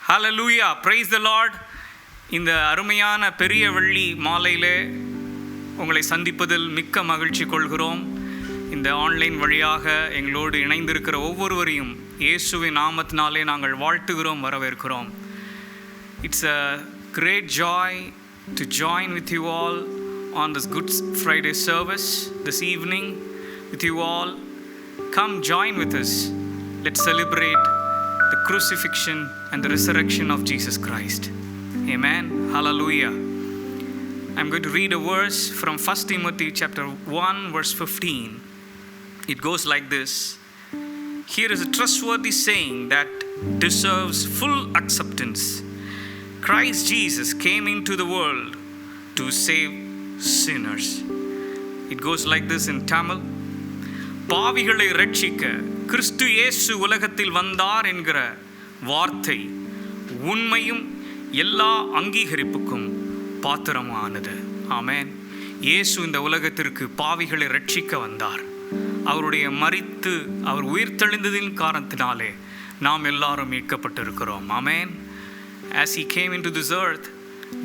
Hallelujah, praise the Lord. இந்த அருமையான பெரிய வெள்ளி மாலையிலே உங்களை சந்திப்பதில் மிக்க மகிழ்ச்சி கொள்கிறோம். இந்த ஆன்லைன் வழியாக எங்களோடு இணைந்திருக்கிற ஒவ்வொருவரையும் இயேசுவின் நாமத்தினாலே நாங்கள் வாழ்த்துகிறோம், வரவேற்கிறோம். It's a great joy to join with you all on this Good Friday service this evening with you all. Come join with us. Let's celebrate the crucifixion and the resurrection of Jesus Christ. Amen. Hallelujah. I'm going to read a verse from 1 Timothy chapter 1 verse 15. It goes like this. Here is a trustworthy saying that deserves full acceptance. Christ Jesus came into the world to save sinners. It goes like this in Tamil. பாவிகளை ரட்சிக்க கிறிஸ்து இயேசு உலகத்தில் வந்தார் என்கிற வார்த்தை உண்மையும் எல்லா அங்கீகரிப்புக்கும் பாத்திரமானது. ஆமென். இயேசு இந்த உலகத்திற்கு பாவிகளை ரட்சிக்க வந்தார். அவருடைய மரித்து அவர் உயிர்த்தெழுந்ததின் காரணத்தினாலே நாம் எல்லாரும் மீட்கப்பட்டிருக்கிறோம். ஆமென். As he came into this earth,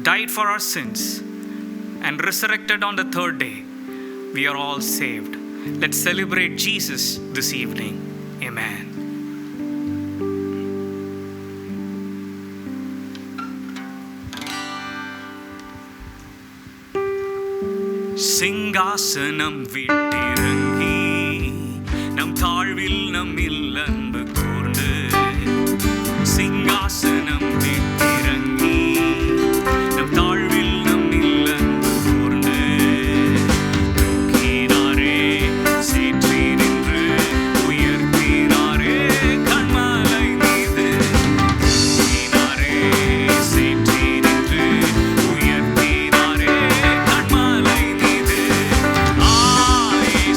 died for our sins and resurrected on the third day, we are all saved. Let's celebrate Jesus this evening. Amen. சிங்காசனம் விட்டிறங்கி நம் தாழ்வில் நம்மில் அன்பு கூர்ந்து, சிங்காசனம் விட்டிறங்கி நம் தாழ்வில் நம்மில் அன்பு கூர்ந்து, தூக்கினாரே சேற்றி நின்று உயர்த்தினாரே கண்மலை மீது, தூக்கினாரே சேற்றி நின்று உயர்த்தினாரே கண்மலை மீது, ஆயிரம்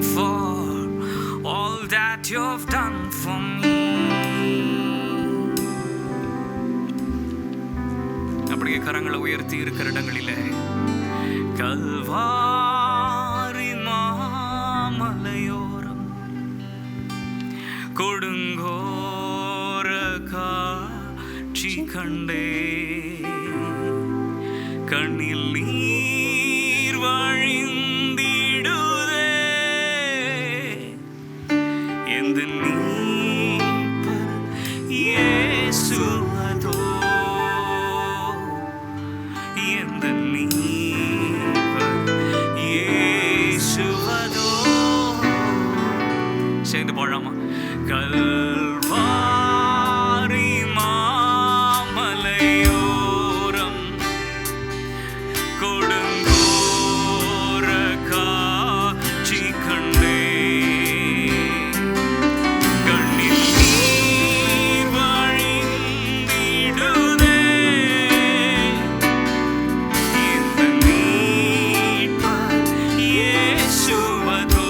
for all that you've done for me. அப்படியே கரங்களை உயர்த்தி இருக்கிற இடங்களிலே கல்வாரி மாமலையோரம் கொடுங்கோர காட்சி கண்டே, கண்ணில் நீர் வழிந்திடுதே, எந்த மீட்பர் இயேசுவதோ, எந்த மீட்பர் இயேசுவதோ. சேர்ந்து பாடாமா? கல்வாரி மாமலையோரம் கொடுங்கோர காட்சி கண்டே, கண்ணில் நீர் வழிந்திடுதே, இந்த மீட்பர் இயேசுவதோ,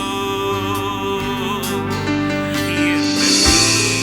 இந்த மீட்பர்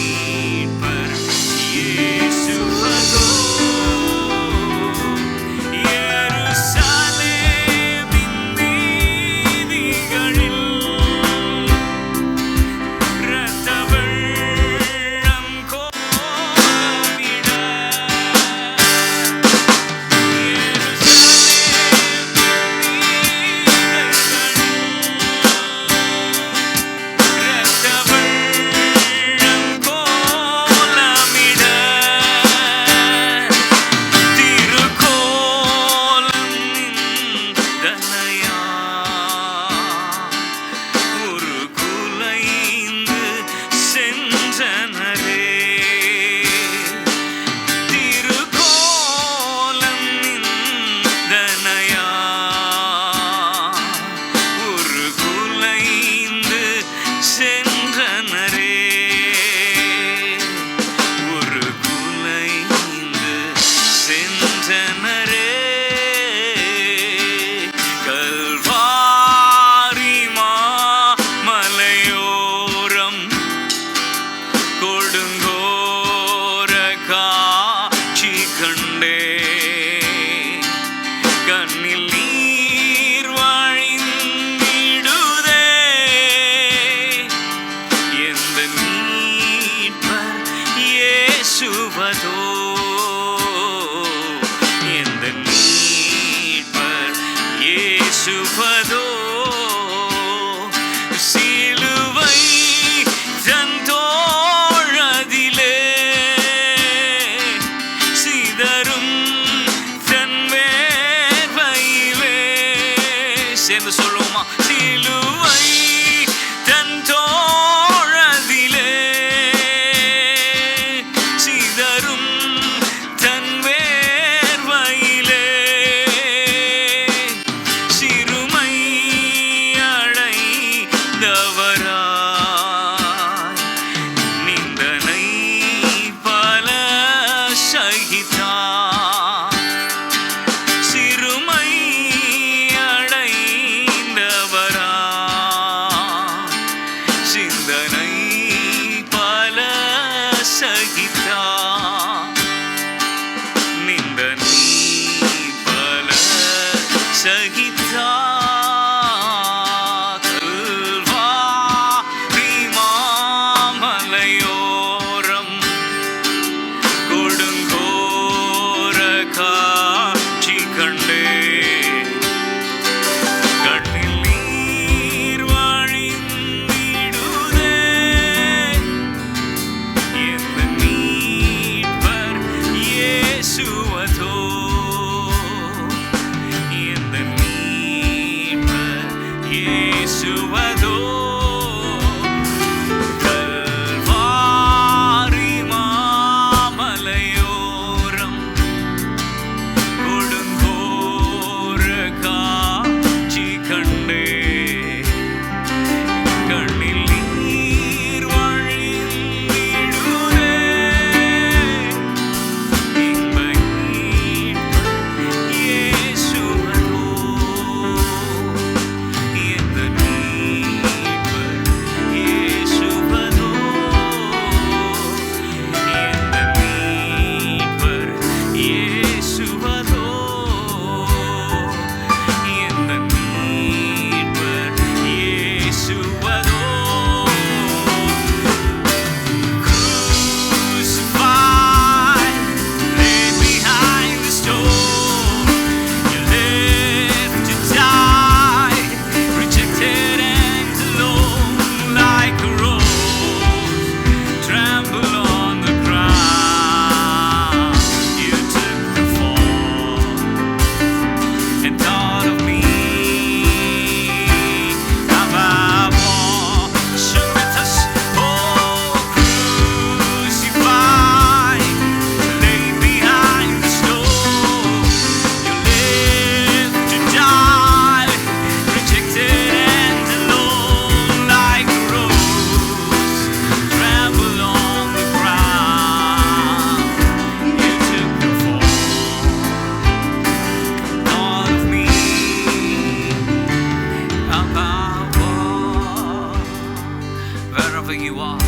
wherever you are,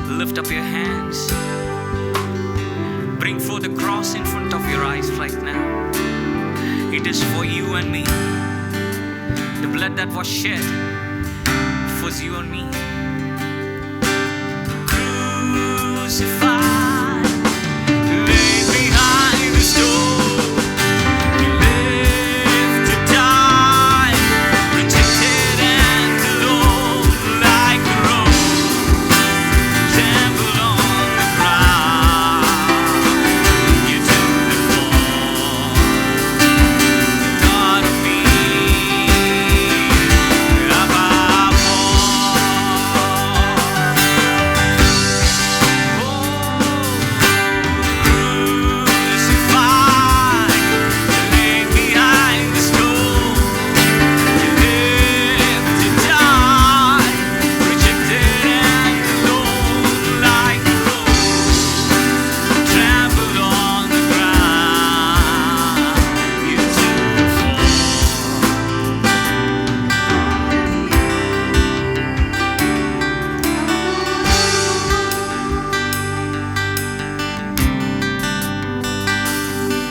lift up your hands. Bring forth the cross in front of your eyes right now. It is for you and me. The blood that was shed for you and me. Crucified, laid behind the stone. You lived to die, rejected and alone, like a rose, trampled on the ground. You took the fall, thought of me above crucified, laid behind the stone. You lived to die, rejected and alone, like a rose, trampled on the ground. You took the fall.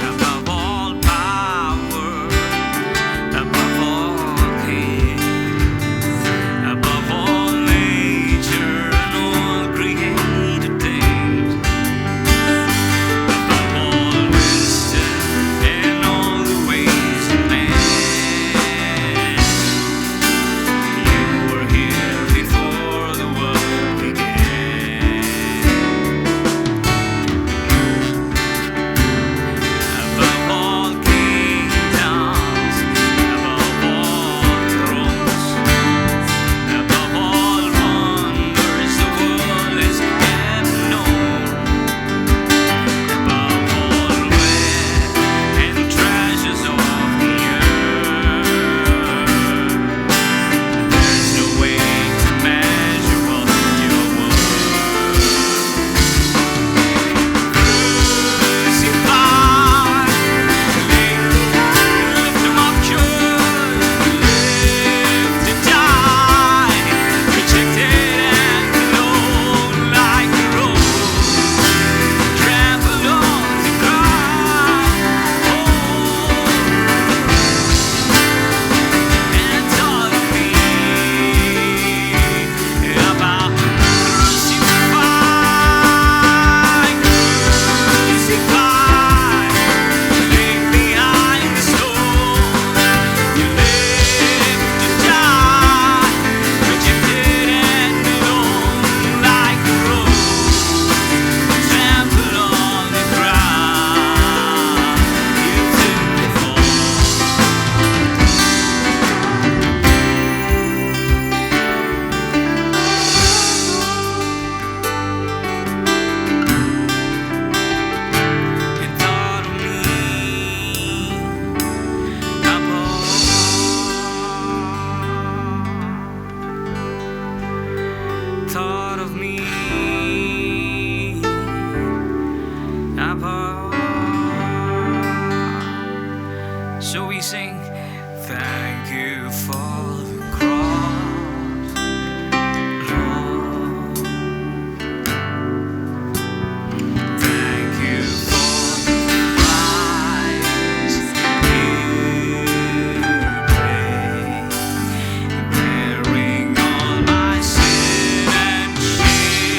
Above all power, above all kings, above all nature and all created things, above all wisdom and all the ways of man, you were here before the world began. Above all kingdoms, above all thrones, above all wonders the world has ever known, above all wealth and treasures of the earth, there's no way to measure all your worth. Crucified, lift them up, lived to die, rejected and alone, like a rose, trampled on the ground. And taught me about crucified, laid behind the stone. You lived to die, rejected and alone, like a rose, trampled on the ground. You took the fall. And thought of me above, thought of me above. So we sing, thank you for the cross, Lord. Thank you for the price you paid, bearing all my sin and shame.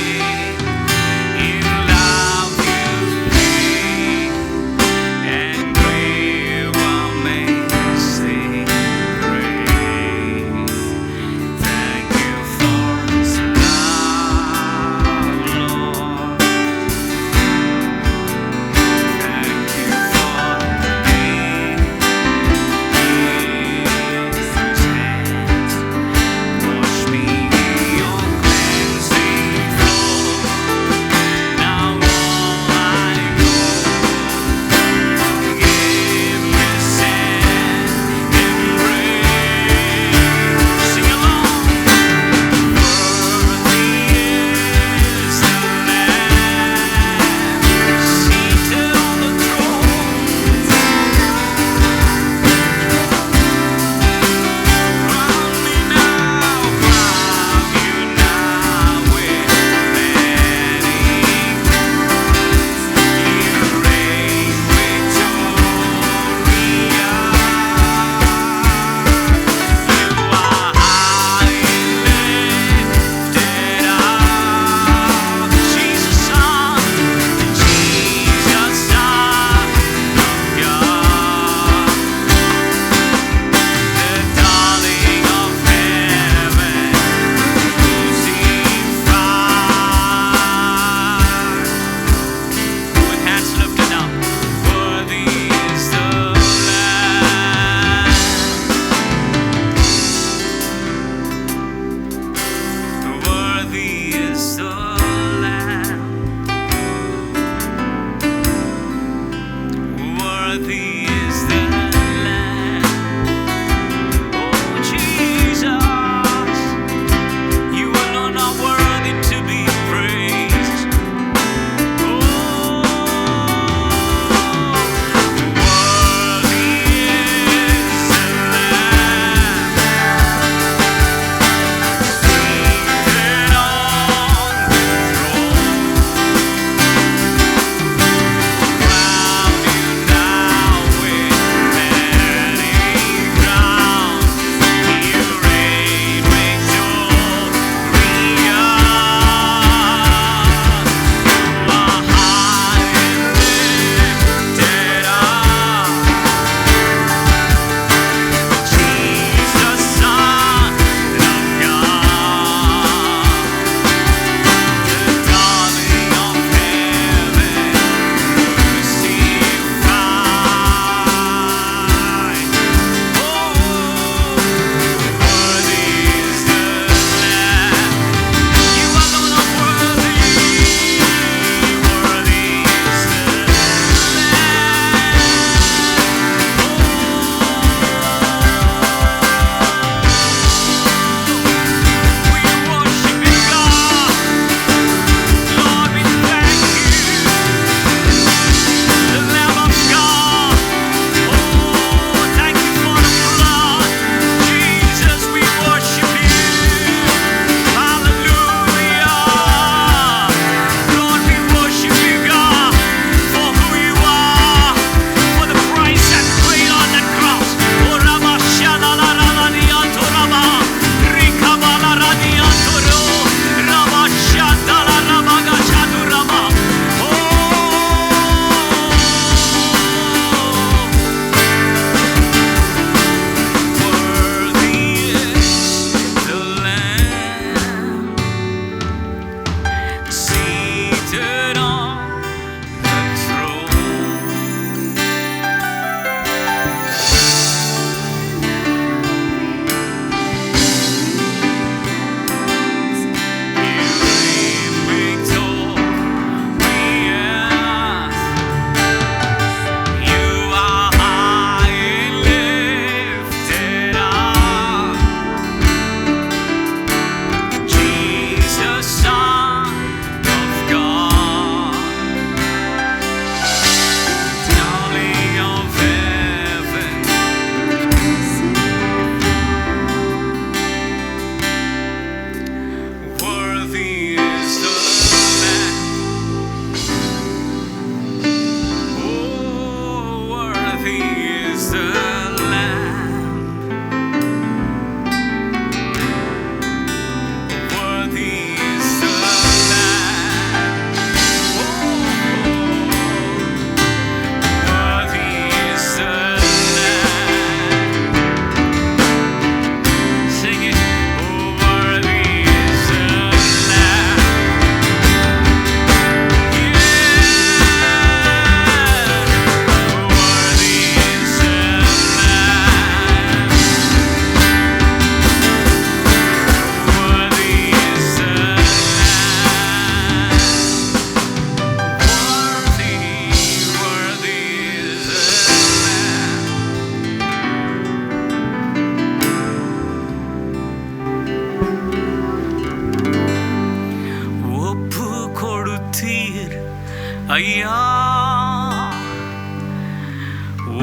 ஐயா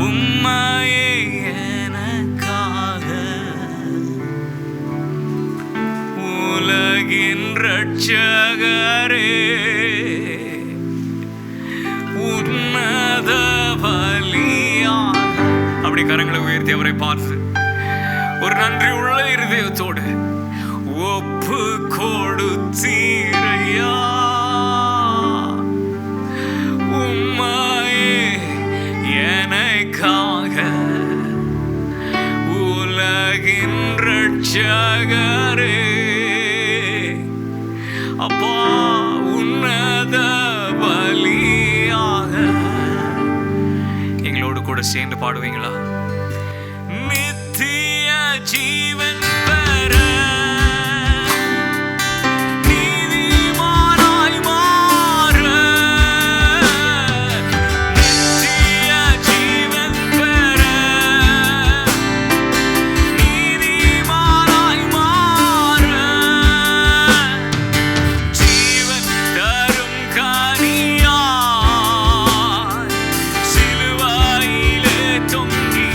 உம்மையே எனக்காக உலகின் ரட்சகரே உன்னத பலியா. அப்படி கரங்களை உயர்த்தி அவரை பார்த்து ஒரு நன்றி உள்ள இருதயத்தோடு ஒப்பு கொடுத்தீரையா. உம்மையே எனக்காக உலகின் ரட்சகரே அப்பா உன்னத பலியாக. எங்களோடு கூட சேர்ந்து பாடுவீங்களா? நித்திய ஜீவன் பெற நீதிமானாய் மாற, நித்திய ஜீவன் பெற நீதிமானாய் மாற, ஜீவன் தரும் கனியாய் சிலுவையிலே தொங்கி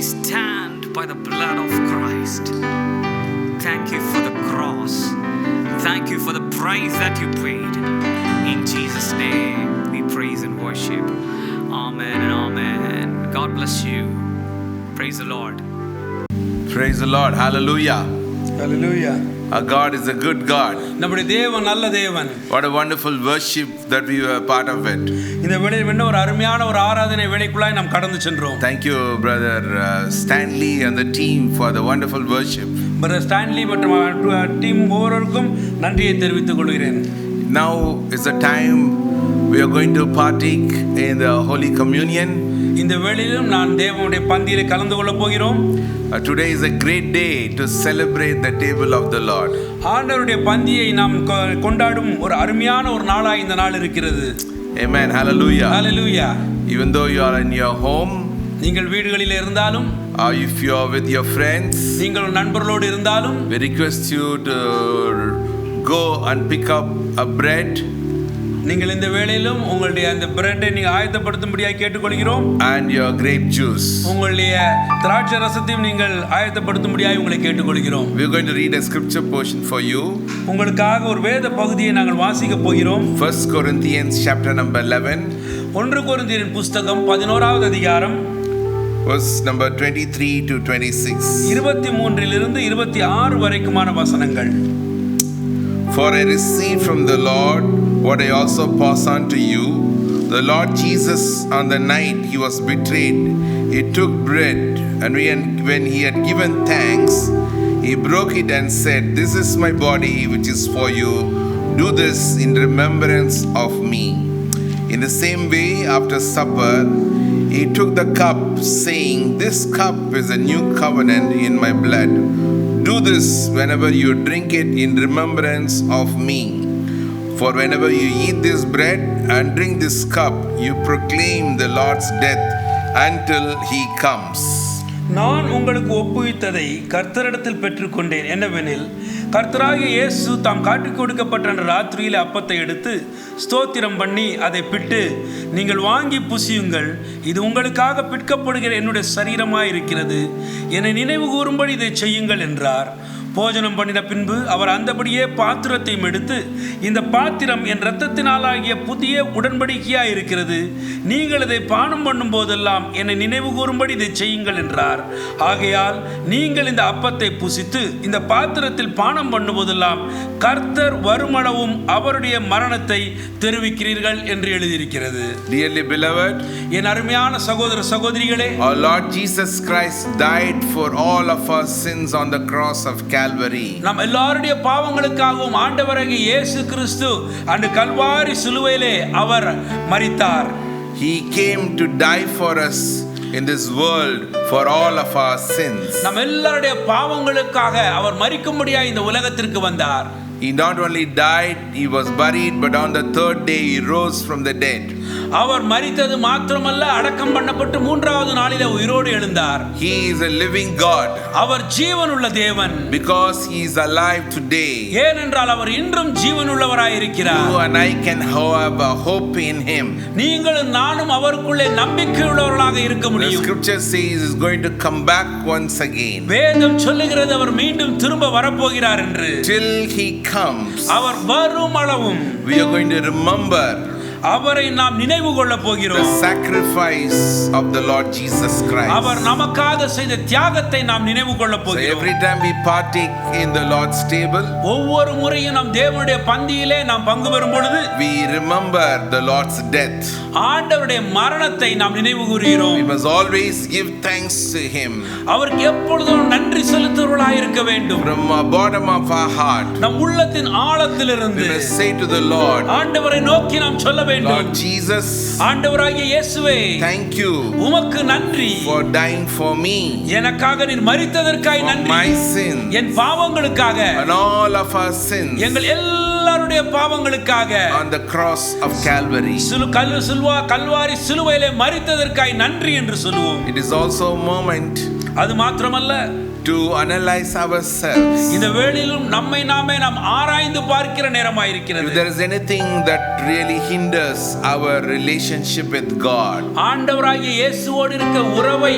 stand by the blood of Christ. Thank you for the cross. Thank you for the price that you paid. In Jesus' name we praise and worship. Amen and amen. God bless you. Praise the Lord. Praise the Lord. Hallelujah. Hallelujah. Our God is a good God. நம்முடைய தேவன் நல்ல தேவன். What a wonderful worship that we were part of it. இந்த வேளையில் என்ன ஒரு அருமையான ஒரு ஆராதனை வேளைக்குள்ளாய் நாம் கடந்து சென்றோம். Thank you, brother Stanley and the team for the wonderful worship. Brother Stanley மற்றும் டீம் ஒவ்வொருவருக்கும் நன்றியை தெரிவித்துக் கொள்கிறேன். Now is the time we are going to partake in the Holy Communion. இந்த வேளையிலும் நான் தேவனுடைய பந்தியிலே கலந்து கொள்ள போகிறோம். Today is a great day to celebrate the table of the Lord. ஆண்டவருடைய பந்தியை நாம் கொண்டாடும் ஒரு அருமையான ஒரு நாளாய் இந்த நாள் இருக்கிறது. Amen. Hallelujah. Hallelujah. Even though you are in your home, நீங்கள் வீடுகளில் இருந்தாலும், if you are with your friends, நீங்கள் நண்பர்களோடு இருந்தாலும், we request you to go and pick up a bread. நீங்கள் இந்த வேளையிலும் உங்களுடைய அந்த பிரெட்டை நீங்கள் ஆயத்தப்படுத்தும்படியாக கேட்டுக்கொள்கிறோம். And your grape juice. உங்களுடைய திராட்சை ரசத்தையும் நீங்கள் ஆயத்தப்படுத்தும்படியாக உங்களை கேட்டுக்கொள்கிறோம். We are going to read a scripture portion for you. உங்களுக்காக ஒரு வேத பகுதியை நாங்கள் வாசிக்க போகிறோம். 1 Corinthians chapter number 11. 1 கொரிந்தியரின் புத்தகம் 11வது அதிகாரம் verse number 23 to 26. 23 இலிருந்து 26 வரைக்குமான வசனங்கள். For I received from the Lord what I also pass on to you. The Lord Jesus, on the night he was betrayed, he took bread, and when he had given thanks, he broke it and said, "This is my body which is for you. Do this in remembrance of me." In the same way, after supper, he took the cup, saying, "This cup is a new covenant in my blood. Do this whenever you drink it in remembrance of me. For whenever you eat this bread and drink this cup, you proclaim the Lord's death until he comes." நான் உங்களுக்கு ஒப்புவித்ததை கர்த்தரிடத்தில் பெற்றுக்கொண்டேன். என்னவெனில், கர்த்தராகிய இயேசு தாம் காட்டிக் கொடுக்கப்பட்ட ராத்திரியிலே அப்பத்தை எடுத்து ஸ்தோத்திரம் பண்ணி அதை பிட்டு, நீங்கள் வாங்கி புசியுங்கள், இது உங்களுக்காக பிற்கப்படுகிற என்னுடைய சரீரமாய் இருக்கிறது, என்னை நினைவு கூறும்படி இதை செய்யுங்கள் என்றார். போஜனம் பண்ணின பின்பு அவர் அந்தபடியே பாத்திரத்தையும் எடுத்து, இந்த பாத்திரம் என் இரத்தத்தினாலாகிய புதிய உடன்படிக்கையாய் இருக்கிறது, நீங்கள் இதை பானம் பண்ணும் போதெல்லாம் என்னை நினைவு கூறும்படி இதை செய்யுங்கள் என்றார். ஆகையால் நீங்கள் இந்த அப்பத்தை புசித்து இந்த பாத்திரத்தில் பானம் பண்ணும்போதெல்லாம் கர்த்தர் வருமளவும் அவருடைய மரணத்தை தெரிவிக்கிறீர்கள் என்று எழுதியிருக்கிறது. Dearly beloved, என் அருமையான சகோதர சகோதரிகளே, our Lord Jesus Christ died for all of our sins on the cross of Calvary. நம் எல்லாருடைய பாவங்களுக்காகவும் ஆண்டவராகிய இயேசு கிறிஸ்து அந்த கல்வாரி சிலுவையிலே அவர் மரித்தார். He came to die for us in this world for all of our sins. நம் எல்லாருடைய பாவங்களுக்காக அவர் மரிக்கும்படியாக இந்த உலகத்திற்கு வந்தார். He not only died, he was buried, but on the third day he rose from the dead. அவர் மரித்தது மாத்திரமல்ல, அடக்கம் பண்ணப்பட்டு மூன்றாவது நாளிலே உயிரோடு எழுந்தார். He is a living God. அவர் ஜீவனுள்ள தேவன். Because he is alive today. ஏனென்றால் அவர் இன்றும் ஜீவனுள்ளவராய் இருக்கிறார். You and I can have a hope in him. நீங்களும் நானும் அவருக்குள்ளே நம்பிக்கையுள்ளவர்களாக இருக்க The முடியும். scripture says he is going to come back once again. வேதம் சொல்லுகிறது அவர் மீண்டும் திரும்ப வரப்போகிறார் என்று. Till he comes, அவர் வரும் அளவும் we are going to remember அவரை நாம் நினைவு கொள்ள the போகிறோம். sacrifice of the Lord Jesus Christ. அவர் நமக்காக செய்த தியாகத்தை நாம் நினைவு கொள்ள So போகிறோம். every time we partake in the Lord's table, ஒவ்வொரு முறையும் நாம் தேவனுடைய பந்தியிலே நாம் பங்கு பெறும் பொழுது we remember the Lord's death. ஆண்டவருடைய மரணத்தை நாம் நினைவு கூறுகிறோம். We must always give thanks to him. அவருக்கு எப்பொழுதும் நன்றி செலுத்துவர்களாய் இருக்க வேண்டும். From the bottom of our heart, நம் உள்ளத்தின் ஆழத்திலிருந்து we must say to the Lord, ஆண்டவரை நோக்கி நாம் சொல்ல வேண்டும், Lord Jesus, ஆண்டவராகிய இயேசுவே, thank you உமக்கு நன்றி, for dying for me, எனக்காக நீர் மரித்ததற்காய் for நன்றி, my sin என் பாவங்களுக்காக, and all of our sins எங்கள் எல்லாருடைய பாவங்களுக்காக on the cross of Calvary. Kalvari சிலுவையிலே மரித்ததற்காய் நன்றி என்று சொல்லுவோம். It is also a moment அது மாத்திரமல்ல, to analyze ourselves. இந்த வேளையிலும் நம்மை நாமே நாம் ஆராய்ந்து பார்க்கிற நேரமாய் If இருக்கிறது. there is anything that really hinders our relationship with God, ஆண்டவராகிய இயேசுவோடு இருக்க உறவை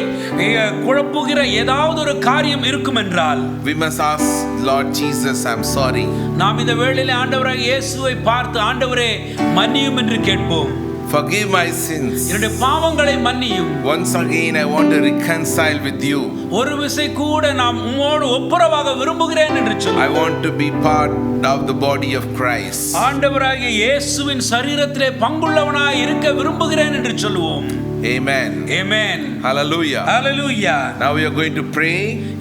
குழப்புகிற ஏதாவது ஒரு காரியம் இருக்கும் என்றால் we must ask Lord Jesus, I'm sorry. நாம் இந்த வேளையிலே ஆண்டவராகிய இயேசுவை பார்த்து ஆண்டவரே மன்னியும் என்று கேட்போம். Forgive my sins. என்னுடைய பாவங்களை மன்னியும். Once again I want to reconcile with you. ஒரு விசை கூட நாம் உம்மோடு ஒப்புரவாக விரும்புகிறேன் என்று சொல்லு. I want to be part of the body of Christ. ஆண்டவராகிய இயேசுவின் சரீரத்திலே பங்குள்ளவனாய் இருக்க விரும்புகிறேன் என்று சொல்லுவோம். Amen. Amen. Hallelujah. Hallelujah. Now we are going to pray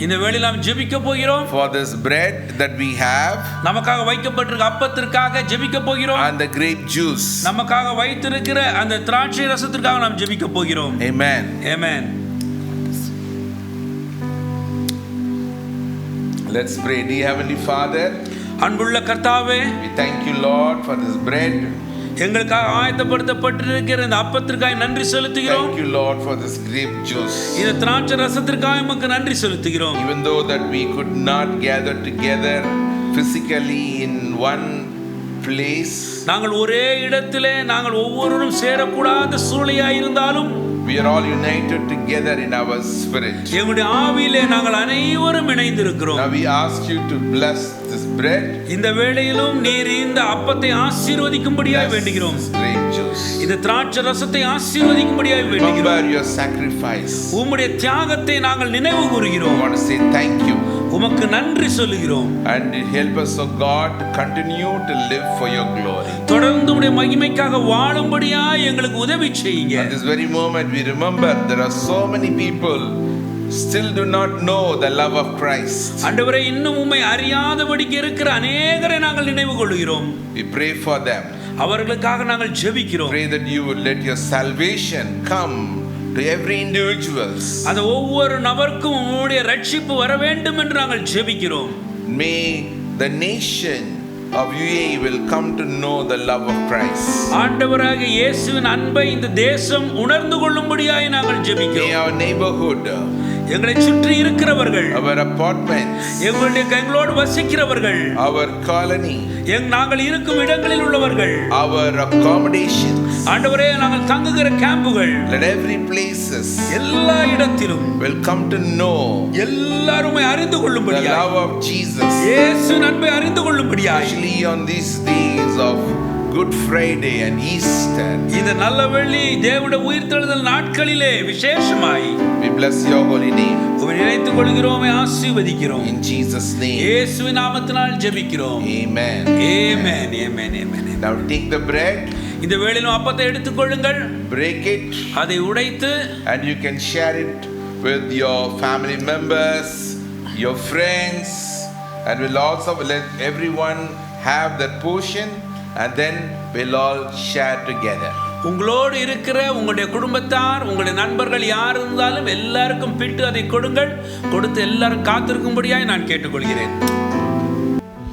இந்த வேளையில் நாம் ஜெபிக்க போகிறோம். for this bread that we have நமக்காக வைக்கப்பட்டிருக்க அப்பத்திற்காக ஜெபிக்க போகிறோம். and the grape juice. நமக்காக வைத்திருக்கிற அந்த திராட்சை ரசத்திற்காக நாம் ஜெபிக்க போகிறோம். Amen. Amen. Let's pray. Dear Heavenly Father, அன்புள்ள கர்த்தாவே, we thank you, Lord, for this bread. எங்களுக்காக ஆயத்தப்படுத்தப்பட்டிருக்கிற இந்த அப்பத்திற்காக நன்றி செலுத்துகிறோம். Thank you, Lord, for this grape juice. இந்த திராட்சை ரசத்திற்காக உமக்கு நன்றி செலுத்துகிறோம். Even though that we could not gather together physically in one place, நாங்கள் ஒரே இடத்திலே நாங்கள் ஒவ்வொருவரும் சேரக்கூடாத சூழ்நிலையாய் இருந்தாலும் we are all united together in our spirit. எங்களுடைய ஆவியிலே நாங்கள் அனைவரும் இணைந்திருக்கிறோம். Now we ask you to bless this bread. இந்த வேளையிலும் நீர் இந்த அப்பத்தை ஆசீர்வதிக்கும்படியாய் வேண்டுகிறோம். This grape juice. இந்த திராட்சை ரசத்தை ஆசீர்வதிக்கும்படியாய் வேண்டுகிறோம். Remember your sacrifice. உம்முடைய தியாகத்தை நாங்கள் நினைவு We கூறுகிறோம். want to say thank you. உமக்கு நன்றி சொல்லுகிறோம். And help us, O God, to continue to live for your glory. தொடர்ந்து உம்முடைய மகிமைக்காக வாழும்படியாய் எங்களுக்கு உதவி செய்யுங்க. At this very moment we remember there are so many people still do not know the love of Christ. ஆண்டவரே, இன்னும் உம்மை அறியாதபடிக்கு இருக்கிற அநேகரை நாங்கள் நினைவு கொள்கிறோம். We pray for them. அவர்களுக்காக நாங்கள் ஜெபிக்கிறோம். Pray that you would let your salvation come to every individuals. அந்த ஒவ்வொரு நபருக்கும் உம்முடைய ரட்சிப்பு வர வேண்டும் என்று நாங்கள் ஜெபிக்கிறோம். May the nation of UAE will come to know the love of Christ. ஆண்டவராகிய இயேசுவின் அன்பை இந்த தேசம் உணர்ந்து கொள்ளும்படியாய் நாங்கள் May ஜெபிக்கிறோம். our neighborhood, எங்களை சுற்றி இருக்கிறவர்கள், our apartments, எங்களோடு வசிக்கிறவர்கள், our colony, நாங்கள் இருக்கும் இடங்களில் உள்ளவர்கள், our accommodations, ஆண்டவரே நாங்கள் தங்குகிற கேம்புகள், let every places எல்லா இடத்திலும் will come to know எல்லாருமே அறிந்து the கொள்ளும்படியாய், love of Jesus, இயேசுவின் அன்பை அறிந்து கொள்ளும்படியாய், especially on these days of Good Friday and Easter. இந்த நல்ல வெள்ளி தேவனுடைய உயிர்த்தெழுதல் நாட்களிலே விசேஷமாய் We bless your holy name. உம்மை நினைத்துக் கொள்கிறோம், ஆசீர்வதிக்கிறோம். In Jesus' name. இயேசுவின் நாமத்தினால் ஜெபிக்கிறோம். Amen. Amen. Amen. Amen. Now take the bread, இந்த வேளையிலும் அப்பத்தை எடுத்துக்கொள்ளுங்கள், break it, அதை உடைத்து and you can share it with your family members, your friends, and we'll also let everyone have that portion, and then we'll all share together. உங்களோடு இருக்கிற உங்களுடைய குடும்பத்தார், உங்களுடைய நண்பர்கள் யார் இருந்தாலும் எல்லாருக்கும் பிட்டு அதை கொடுங்கள். கொடுத்து எல்லாரும் காத்திருக்கும்படியாய் நான் கேட்டுக்கொள்கிறேன்.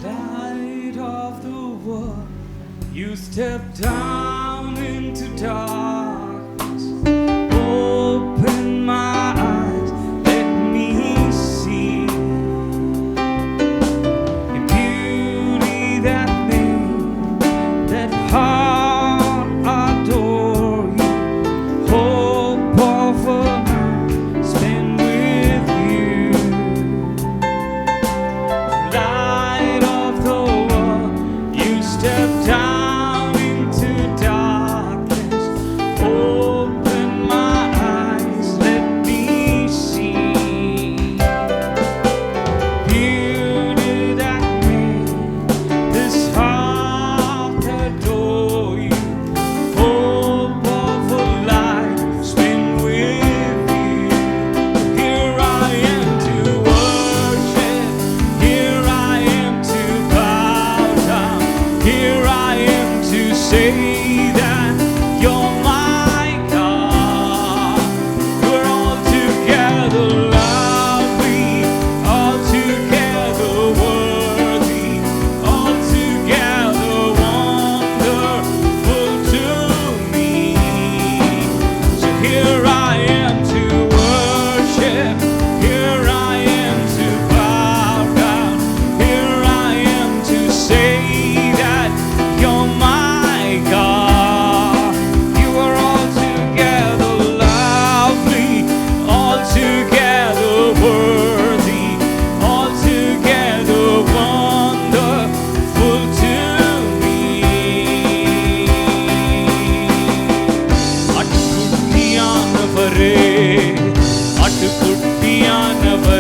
Light of the world, you step down into darkness. Open my eyes, let me see your beauty that made that heart adore you. Hope of a night spent with you. Light of the world, you step down into darkness. Open my eyes, let me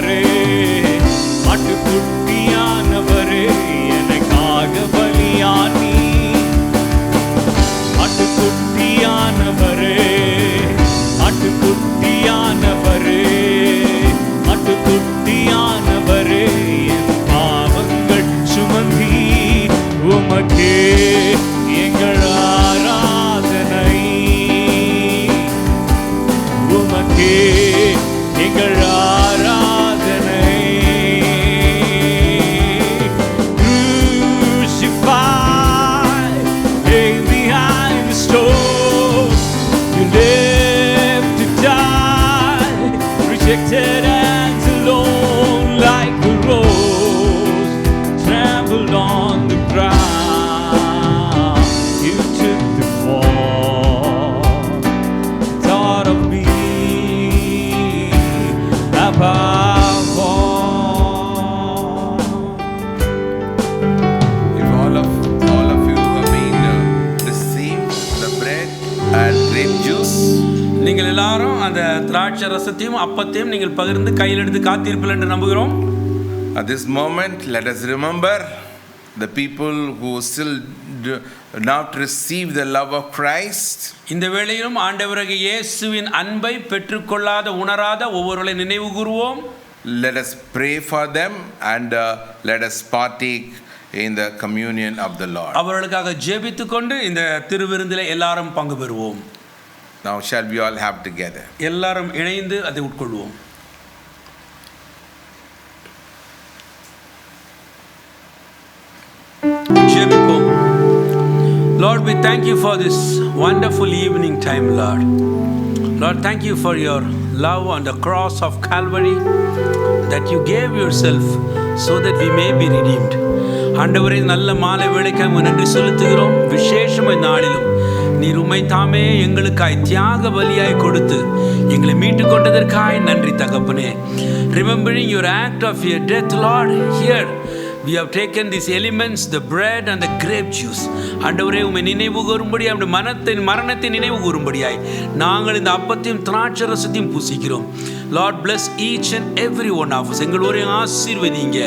ஆட்டுக்குட்டியானவரே, ஆட்டுக்குட்டியானவரே, எனக்காக பலியானி. ஆட்டுக்குட்டியானவரே, ஆட்டுக்குட்டியானவரே, ஆட்டுக்குட்டியானவரே, என் பாவங்கள் சுமந்தி. உமக்கே எங்கள் ஆராதனை, உமக்கே எங்கள் ஆராதனை. Crucified, laid behind the stone, you lived to die, rejected and alone, like a rose trampled on the ground. You took the fall, thought of me above all. If all of you have been received the bread and grape juice, நீங்கள் எல்லாரும் அந்த திராட்சை ரசத்தையும் அப்பத்தையும் நீங்கள் பகிர்ந்து கையில் எடுத்து காத்திருப்பீர்கள் என்று நம்புகிறோம். at this moment, let us remember the people who still do not receive the love of Christ. இந்த வேளையிலும் ஆண்டவராகிய இயேசுவின் அன்பை பெற்றுக்கொள்ளாத உணராத ஒவ்வொருவரை நினைவு கூறுவோம். Let us pray for them and let us partake in the communion of the Lord. அவர்களுக்காக ஜெபித்துக் கொண்டு இந்த திருவிருந்திலே எல்லாரும் பங்கு பெறுவோம். Now shall we all have together? எல்லாரும் இணைந்து அதை உட்கொள்வோம். ஜெபிப்போம். Lord, we thank you for this wonderful evening time, Lord. Lord, thank you for your love on the cross of Calvary, that you gave yourself so that we may be redeemed. ஆண்டவரே, நல்ல மாலை வேளைக்காக நன்றி செலுத்துகிறோம். விசேஷமாய் நாளிலும் நீர் உம்மை தாமே எங்களுக்காய் தியாக பலியாய் கொடுத்து எங்களை மீட்டுக் கொண்டதற்காய் நன்றி தகப்பனே. Remembering your act of your death, Lord, here we have taken these elements, the bread and the grape juice. ஆண்டவரே, உம்மை நினைவு கூறும்படியாய், நம்முடைய மரணத்தை நினைவு கூறும்படியாய் நாங்கள் இந்த அப்பத்தையும் திராட்சை ரசத்தையும் புசிக்கிறோம். Lord, bless each and every one of us. எங்களுடைய ஆசீர்வதிங்க.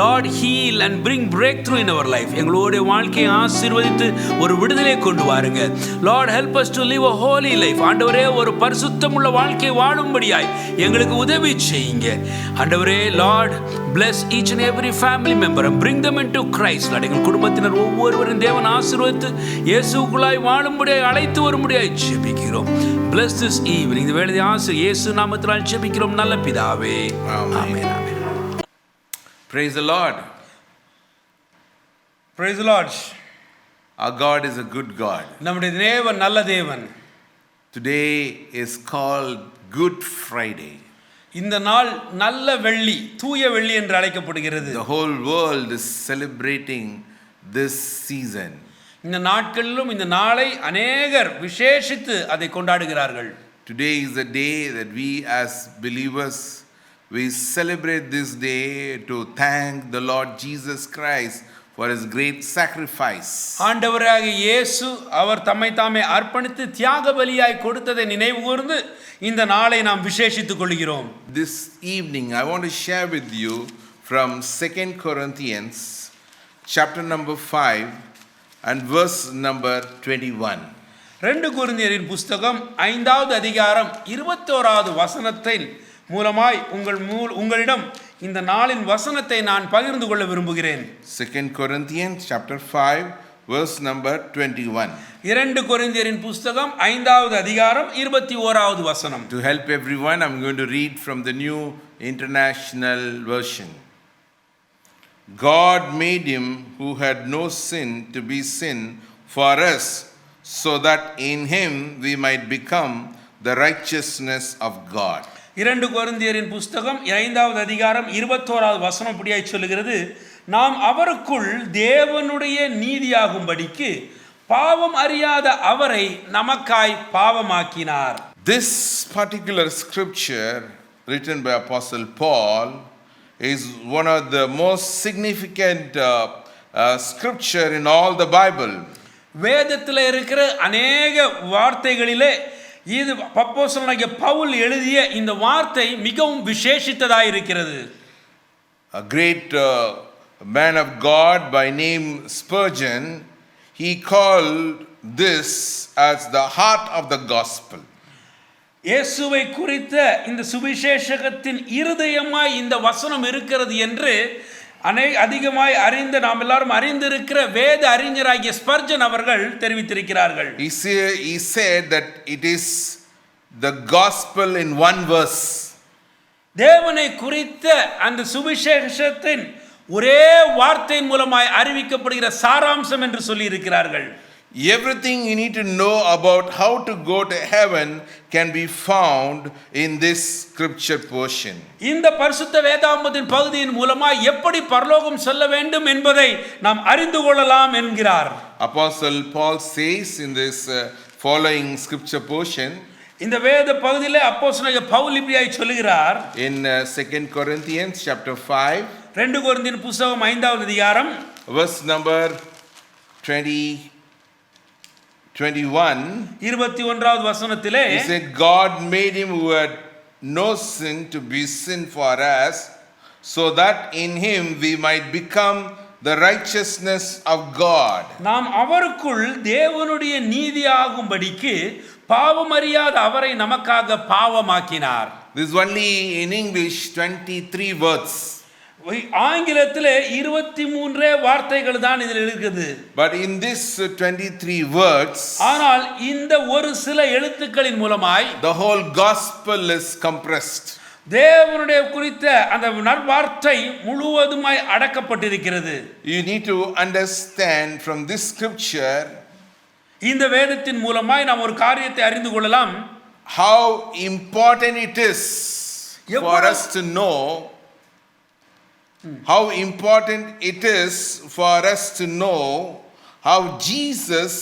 Lord, heal and bring breakthrough in our life. எங்களுடைய வாழ்க்கையை ஆசீர்வதித்து ஒரு விடுதலை கொண்டு வாருங்க. Lord, help us to live a holy life. ஆண்டவரே, ஒரு பரிசுத்தமுள்ள வாழ்க்கை வாழும்படியாய் எங்களுக்கு உதவி செய்யுங்க. ஆண்டவரே, Lord, bless each and every family member and bring them into Christ. Lord, எங்கள் குடும்பத்தினர் ஒவ்வொருவரும் தேவன் ஆசீர்வதித்து இயேசுவுக்குள்ளாய் வாழும்படியாய் அழைத்து வரும்படியாய் ஜெபிக்கிறோம். Bless this evening. இந்த வேளையை ஆசீர்வதி இயேசு நாமத்தினால் ஜெபிக்கிறோம் நல்ல பிதாவே. ஆமென். ஆமென். Praise the Lord. Praise the Lord. Our God is a good God. நம்முடைய தேவன் நல்ல தேவன். Today is called Good Friday. இந்த நாள் நல்ல வெள்ளி, தூய வெள்ளி என்று அழைக்கப்படுகிறது. The whole world is celebrating this season. இந்த நாட்களிலும் இந்த நாளை அநேகர் விசேஷித்து அதை கொண்டாடுகிறார்கள். Today is the day that we as believers, we celebrate this day to thank the Lord Jesus Christ for his great sacrifice. ஆண்டவராகிய இயேசு அவர் தம்மை தாமே அர்ப்பணித்து தியாக பலியாய் கொடுத்ததை நினைவு கூர்ந்து இந்த நாளை நாம் விசேஷித்துக் கொள்கிறோம். This evening I want to share with you from 2 Corinthians chapter number 5 and verse number 21. 2 கொரிந்தியரின் புஸ்தகம் 5வது அதிகாரம் 21வது வசனத்தின் மூலமாய் உங்களிடம் இந்த நாளின் வசனத்தை நான் பகிர்ந்து கொள்ள விரும்புகிறேன். 2 Corinthians chapter 5 verse number 21. 2 கொரிந்தியரின் புஸ்தகம் 5வது அதிகாரம் 21வது வசனம். To help everyone, I'm going to read from the New International Version. God made him who had no sin to be sin for us, so that in him we might become the righteousness of God. 2 கொரிந்தியரின் புஸ்தகம் 5வது அதிகாரம் 21வது வசனம் இப்படியாய் சொல்லுகிறது, நாம் அவருக்குள் தேவனுடைய நீதியாகும்படிக்கு பாவம் அறியாத அவரை நமக்காய் பாவமாக்கினார். This particular scripture written by Apostle Paul is one of the most significant scripture in all the Bible. வேதத்தில் இருக்கிற அநேக வார்த்தைகளிலே இது அப்போஸ்தலனாகிய பவுல் எழுதிய இந்த வார்த்தை மிகவும் விசேஷித்ததாக இருக்கிறது. A great man of God by name Spurgeon, he called this as the heart of the gospel. இயேசுவை குறித்த இந்த சுவிசேஷகத்தின் இருதயமாய் இந்த வசனம் இருக்கிறது என்று அதிகமாய் அறிந்த நாம் எல்லாரும் அறிந்திருக்கிற வேத அறிஞராகிய ஸ்பர்ஜன் அவர்கள் தெரிவித்திருக்கிறார்கள். He said that it is the gospel in one verse. தேவனை குறித்த அந்த சுவிசேஷத்தின் ஒரே வார்த்தையின் மூலமாய் அறிவிக்கப்படுகிற சாராம்சம் என்று சொல்லி இருக்கிறார்கள். Everything you need to know about how to go to heaven can be found in this scripture portion. இந்த பரிசுத்த வேதாகமத்தின் பகுதியின் மூலமாய் எப்படி பரலோகம் செல்ல வேண்டும் என்பதை நாம் அறிந்து கொள்ளலாம் என்கிறார். Apostle Paul says in this following scripture portion, இந்த வேத பகுதியிலே அப்போஸ்தலனாகிய பவுல் இப்படியாய் சொல்லுகிறார். in 2 Corinthians chapter 5, 2 கொரிந்தியர் புத்தகம் 5வது அதிகாரம் verse number 21வது வசனத்திலே, he said, God made him who had no sin to be sin for us, so that in him we might become the righteousness of God. நாம் அவருக்குள் தேவனுடைய நீதியாகும்படிக்கு பாவமறியாத அவரை நமக்காக பாவமாக்கினார். This is only in English 23 words. ஆங்கிலத்திலே 23 வார்த்தைகள் தான் இதில் இருக்குது. But in this 23 words, ஆனால் இந்த ஒரு சில எழுத்துக்களின் மூலமாய் the whole gospel is compressed. தேவனுடைய குறித்த அந்த நற்வார்த்தை முழுவதுமாய் அடக்கப்பட்டிருக்கிறது. You need to understand from this scripture, இந்த வேதத்தின் மூலமாய் நாம் ஒரு காரியத்தை அறிந்து கொள்ளலாம். how important it is for us to know, how important it is for us to know how Jesus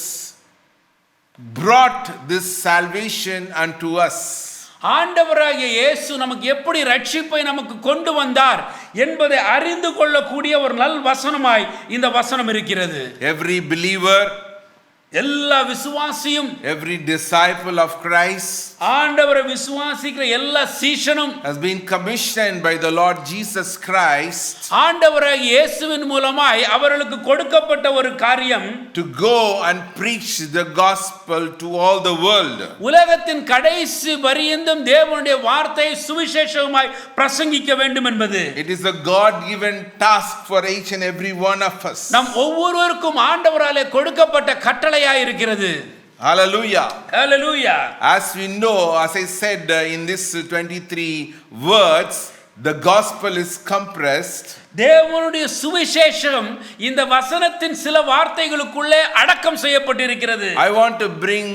brought this salvation unto us. ஆண்டவராகிய இயேசு நமக்கு எப்படி ரட்சிப்பை நமக்கு கொண்டு வந்தார் என்பதை அறிந்து கொள்ளக்கூடிய ஒரு நல் வசனமாய் இந்த வசனம் இருக்கிறது. Every believer, எல்லா விசுவாசியும், every disciple of Christ ஆண்டவரை விசுவாசிக்கிற எல்லா சீஷனும் has been commissioned by the Lord Jesus Christ ஆண்டவராகிய இயேசுவின் மூலமாய் அவர்களுக்கு கொடுக்கப்பட்ட ஒரு காரியம், to go and preach the gospel to all the world. உலகத்தின் கடைசி பரியந்தம் தேவனுடைய வார்த்தையை சுவிசேஷமாய் பிரசங்கிக்க வேண்டும் என்பது. It is a God-given task for each and every one of us. நம் ஒவ்வொருவருக்கும் ஆண்டவராலே கொடுக்கப்பட்ட கட்டளையாய் இருக்கிறது. Hallelujah. Hallelujah. As we know, as I said in this 23 words, the gospel is compressed. தேவனுடைய சுவிசேஷம் இந்த வசனத்தின் சில வார்த்தைகளுக்குள்ளே அடக்கம் செய்யப்பட்டிருக்கிறது. I want to bring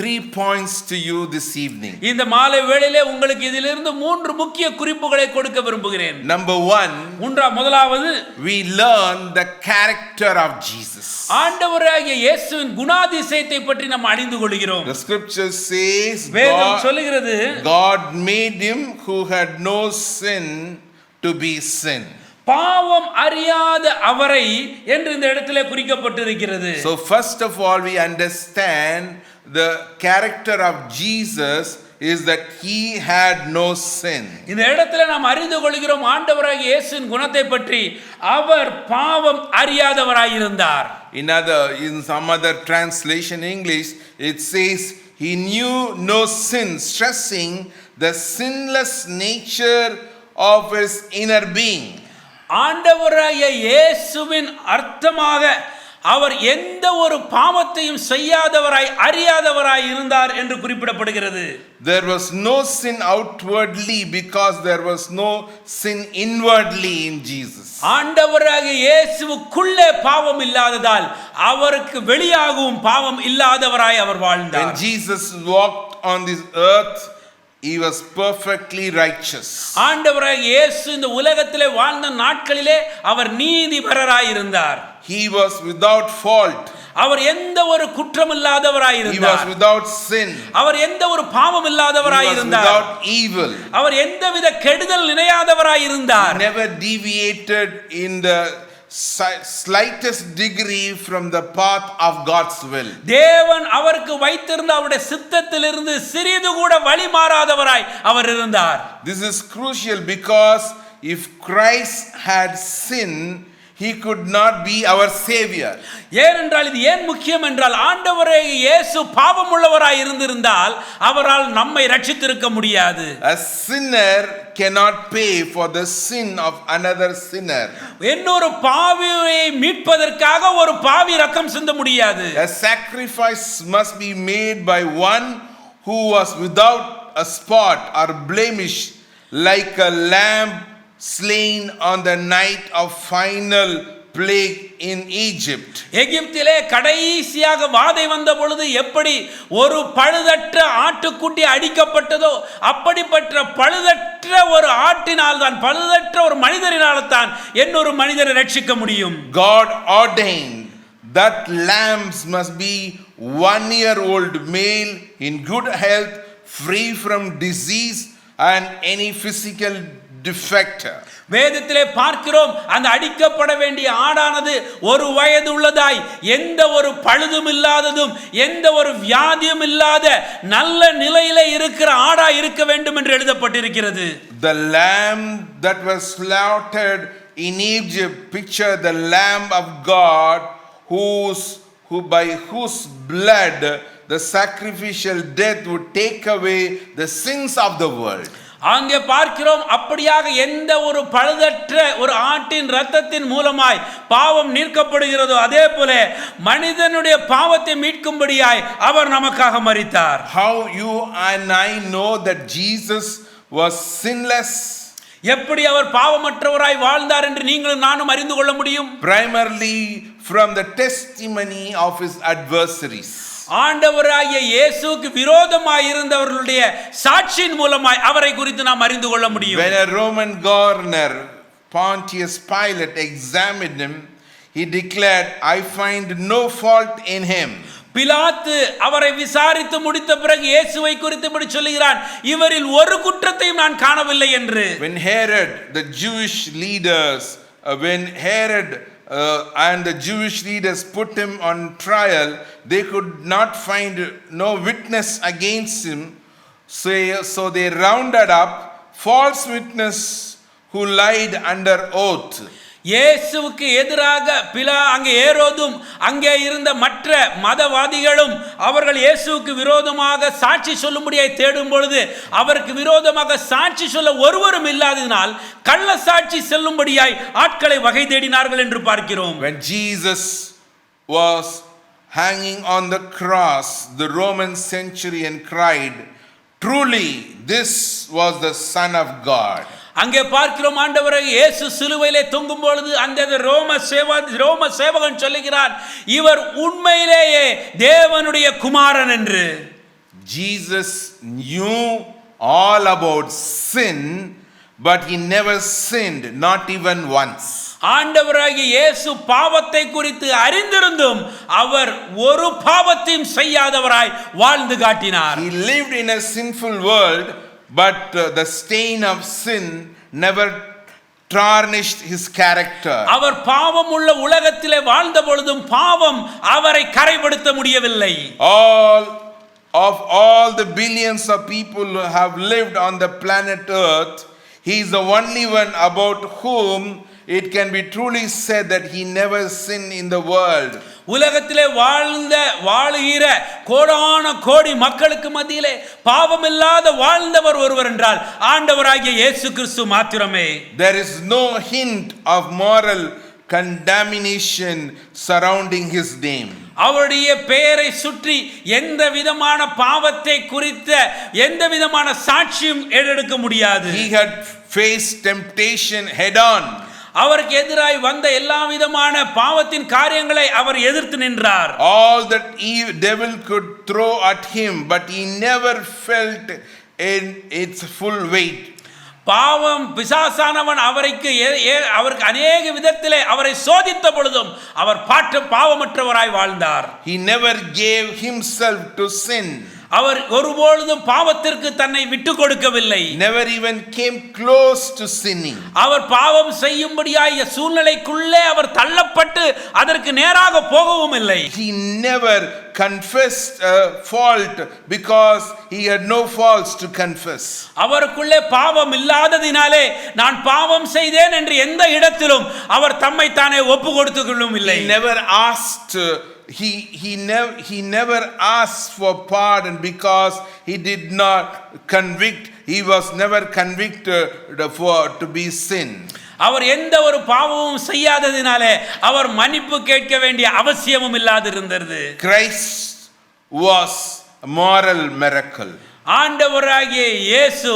3 points to you this evening. இந்த மாலை வேளையிலே உங்களுக்கு இதிலிருந்து 3 முக்கிய குறிப்புகளை கொடுக்க விரும்புகிறேன். Number 1, முதலாவது, we learn the character of Jesus. ஆண்டவராகிய இயேசுவின் குணாதிசயத்தை பற்றி நாம் அறிந்து கொள்கிறோம். The scripture says, வேதம் சொல்லுகிறது, God made him who had no sin to be sin. பாவம் அறியாத அவரை என்று இந்த இடத்திலே குறிக்கப்பட்டிருக்கிறது. So first of all, we understand the character of Jesus is that he had no sin. இந்த இடத்துல நாம் அறிந்து கொள்கிறோம் ஆண்டவராகிய இயேசுவின் குணத்தை பற்றி, அவர் பாவம் அறியாதவராய் இருந்தார். In some other translation English, it says he knew no sin, stressing the sinless nature of his inner being. ஆண்டவராகிய இயேசுவின் அர்த்தமாக அவர் எந்த ஒரு பாவத்தையும் செய்யாதவராய் அறியாதவராய் இருந்தார் என்று குறிப்பிடப்படுகிறது. There was no sin outwardly because there was no sin inwardly in Jesus. ஆண்டவராகிய இயேசுவுக்குள்ளே பாவம் இல்லாததால் அவருக்கு வெளியாகவும் பாவம் இல்லாதவராய் அவர் வாழ்ந்தார். When Jesus walked on this earth, he was perfectly righteous. ஆண்டவராகிய இயேசு இந்த உலகத்திலே வாழ்ந்த நாட்களிலே அவர் நீதிபரராய் இருந்தார். He was without fault. அவர் எந்த ஒரு குற்றம் இல்லாதவராய் He இருந்தார். was without sin. அவர் எந்த ஒரு பாவம் இல்லாதவராய் He was இருந்தார். without evil. அவர் எந்தவித கெடுதல் நினையாதவராய் இருந்தார். He never deviated in the slightest degree from the path of God's will. தேவன் அவருக்கு வைத்திருந்த அவருடைய சித்தத்திலிருந்து சிறிது கூட வழி மாறாதவராய் அவர் இருந்தார். This is crucial because if Christ had sinned, he could not be our savior. ஏனென்றால் இது ஏன் முக்கியம் என்றால் ஆண்டவரே இயேசு பாவம் உள்ளவராய் இருந்திருந்தால் அவரால் நம்மை ரட்சித்திருக்க முடியாது. A sinner cannot pay for the sin of another sinner. இன்னொரு பாவியை மீட்பதற்காக ஒரு பாவி ரத்தம் சிந்த முடியாது. A sacrifice must be made by one who was without a spot or blemish, like a lamb slain on the night of final plague in Egypt. எகிப்திலே கடைசியாக வாதை வந்த பொழுது எப்படி ஒரு பழுதற்ற ஆட்டுக்குட்டி அடிக்கப்பட்டதோ அப்படிப்பட்ட பழுதற்ற ஒரு ஆட்டினால் தான் பழுதற்ற ஒரு மனிதரினால் தான் இன்னொரு மனிதரை ரட்சிக்க முடியும். God ordained that lambs must be 1-year-old male in good health, free from disease and any physical defect. வேதத்திலே பார்க்கிறோம் அந்த அடிக்கப்பட வேண்டிய ஆடானது ஒரு வயது உள்ளதாய் எந்த ஒரு பழுதும் இல்லாததும் எந்த ஒரு வியாதியும் இல்லாத நல்ல நிலையிலே இருக்கிற ஆடா இருக்க வேண்டும் என்று எழுதப்பட்டிருக்கிறது. The lamb that was slaughtered in Egypt picture the lamb of God by whose blood the sacrificial death would take away the sins of the world. அங்கே பார்க்கிறோம் அப்படியாக எந்த ஒரு பழுதற்ற ஒரு ஆட்டின் இரத்தத்தின் மூலமாய் பாவம் நீக்கப்படுகிறதோ அதே போல மனிதனுடைய பாவத்தை மீட்கும்படியாய் அவர் நமக்காக மரித்தார். How you and I know that Jesus was sinless? எப்படி அவர் பாவமற்றவராய் வாழ்ந்தார் என்று நீங்களும் நானும் அறிந்து கொள்ள முடியும்? Primarily from the testimony of his adversaries. ஆண்டவராகிய இயேசுவுக்கு விரோதமாய் இருந்தவர்களுடைய சாட்சியின் மூலமாய் அவரை குறித்து நாம் அறிந்து கொள்ள முடியும். When a Roman governor Pontius Pilate examined him, he declared, I find no fault in him. பிலாத்து அவரை விசாரித்து முடித்த பிறகு இயேசுவை குறித்து இப்படி சொல்கிறான், இவரில் ஒரு குற்றத்தையும் நான் காணவில்லை என்று. When Herod, the Jewish leaders, and the Jewish leaders put him on trial, they could not find no witness against him, so they rounded up false witness who lied under oath. இயேசுவுக்கு எதிராக அங்கே ஏரோதும் அங்கே இருந்த மற்ற மதவாதிகளும் அவர்கள் இயேசுவுக்கு விரோதமாக சாட்சி சொல்லும்படியாய் தேடும் பொழுது அவருக்கு விரோதமாக சாட்சி சொல்ல ஒருவரும் இல்லாததினால் கள்ள சாட்சி செல்லும்படியாய் ஆட்களை வகை தேடினார்கள் என்று பார்க்கிறோம். When Jesus was hanging on the cross, the Roman centurion cried, truly this was the Son of God. அங்கே பார்க்கிறோம் ஆண்டவராகிய இயேசு சிலுவையிலே தொங்கும் பொழுது அந்த ரோம சேவகன் சொல்லுகிறான், இவர் உண்மையிலேயே தேவனுடைய குமாரன் என்று. Jesus knew all about sin, but he never sinned, not even once. ஆண்டவராகிய இயேசு பாவத்தை குறித்து அறிந்திருந்தும் அவர் ஒரு பாவத்தையும் செய்யாதவராய் வாழ்ந்து காட்டினார். He lived in a sinful world, but the stain of sin never tarnished his character. அவர் பாவம் உள்ள உலகத்திலே வாழ்ந்த பொழுதும் பாவம் அவரை கரைப்படுத்த முடியவில்லை. All the billions of people who have lived on the planet Earth, he is the only one about whom it can be truly said that he never sinned in the world. உலகத்திலே வாழுகிற கோடான கோடி மக்களுக்கு மத்தியிலே பாவமில்லாத வாழ்ந்தவர் ஒருவர் என்றால் ஆண்டவராகிய இயேசு கிறிஸ்து மாத்திரமே. There is no hint of moral contamination surrounding his name. அவருடைய பெயரை சுற்றி எந்த விதமான பாவத்தை குறித்த எந்த விதமான சாட்சியும் எடுக்க முடியாது. He had faced temptation head on. அவருக்கு எதிராய் வந்த எல்லா விதமான பாவத்தின் காரியங்களை அவர் எதிர்த்து நின்றார். All that devil could throw at him, but he never felt in its full weight. பாவம் பிசாசானவன் அவருக்கு அநேக விதத்திலே அவரை சோதித்த பொழுதும் அவர் பாவமற்றவராய் வாழ்ந்தார். He never gave himself to sin. அவர் ஒருபொழுதும் பாவத்திற்கு தன்னை விட்டு கொடுக்கவில்லை. never even came close to sinning. அவர் பாவம் செய்யும்படியாய சூழ்நிலைக்குள்ளே அவர் தள்ளப்பட்டு அதற்கு நேராக போகவும் இல்லை. He never confessed a fault because he had no faults to confess. அவருக்குள்ளே பாவம் இல்லாததினாலே நான் பாவம் செய்தேன் என்று எந்த இடத்திலும் அவர் தம்மை தானே ஒப்பு கொடுத்துக் கொள்ளும் இல்லை. He never asked he never asked for pardon because he did not convict. He was never convicted for to be sin. அவர் எந்த ஒரு பாவமும் செய்யாததினாலே அவர் மன்னிப்பு கேட்க வேண்டிய அவசியமும் இல்லாதிருந்தது. Christ was a moral miracle. ஆண்டவராகிய இயேசு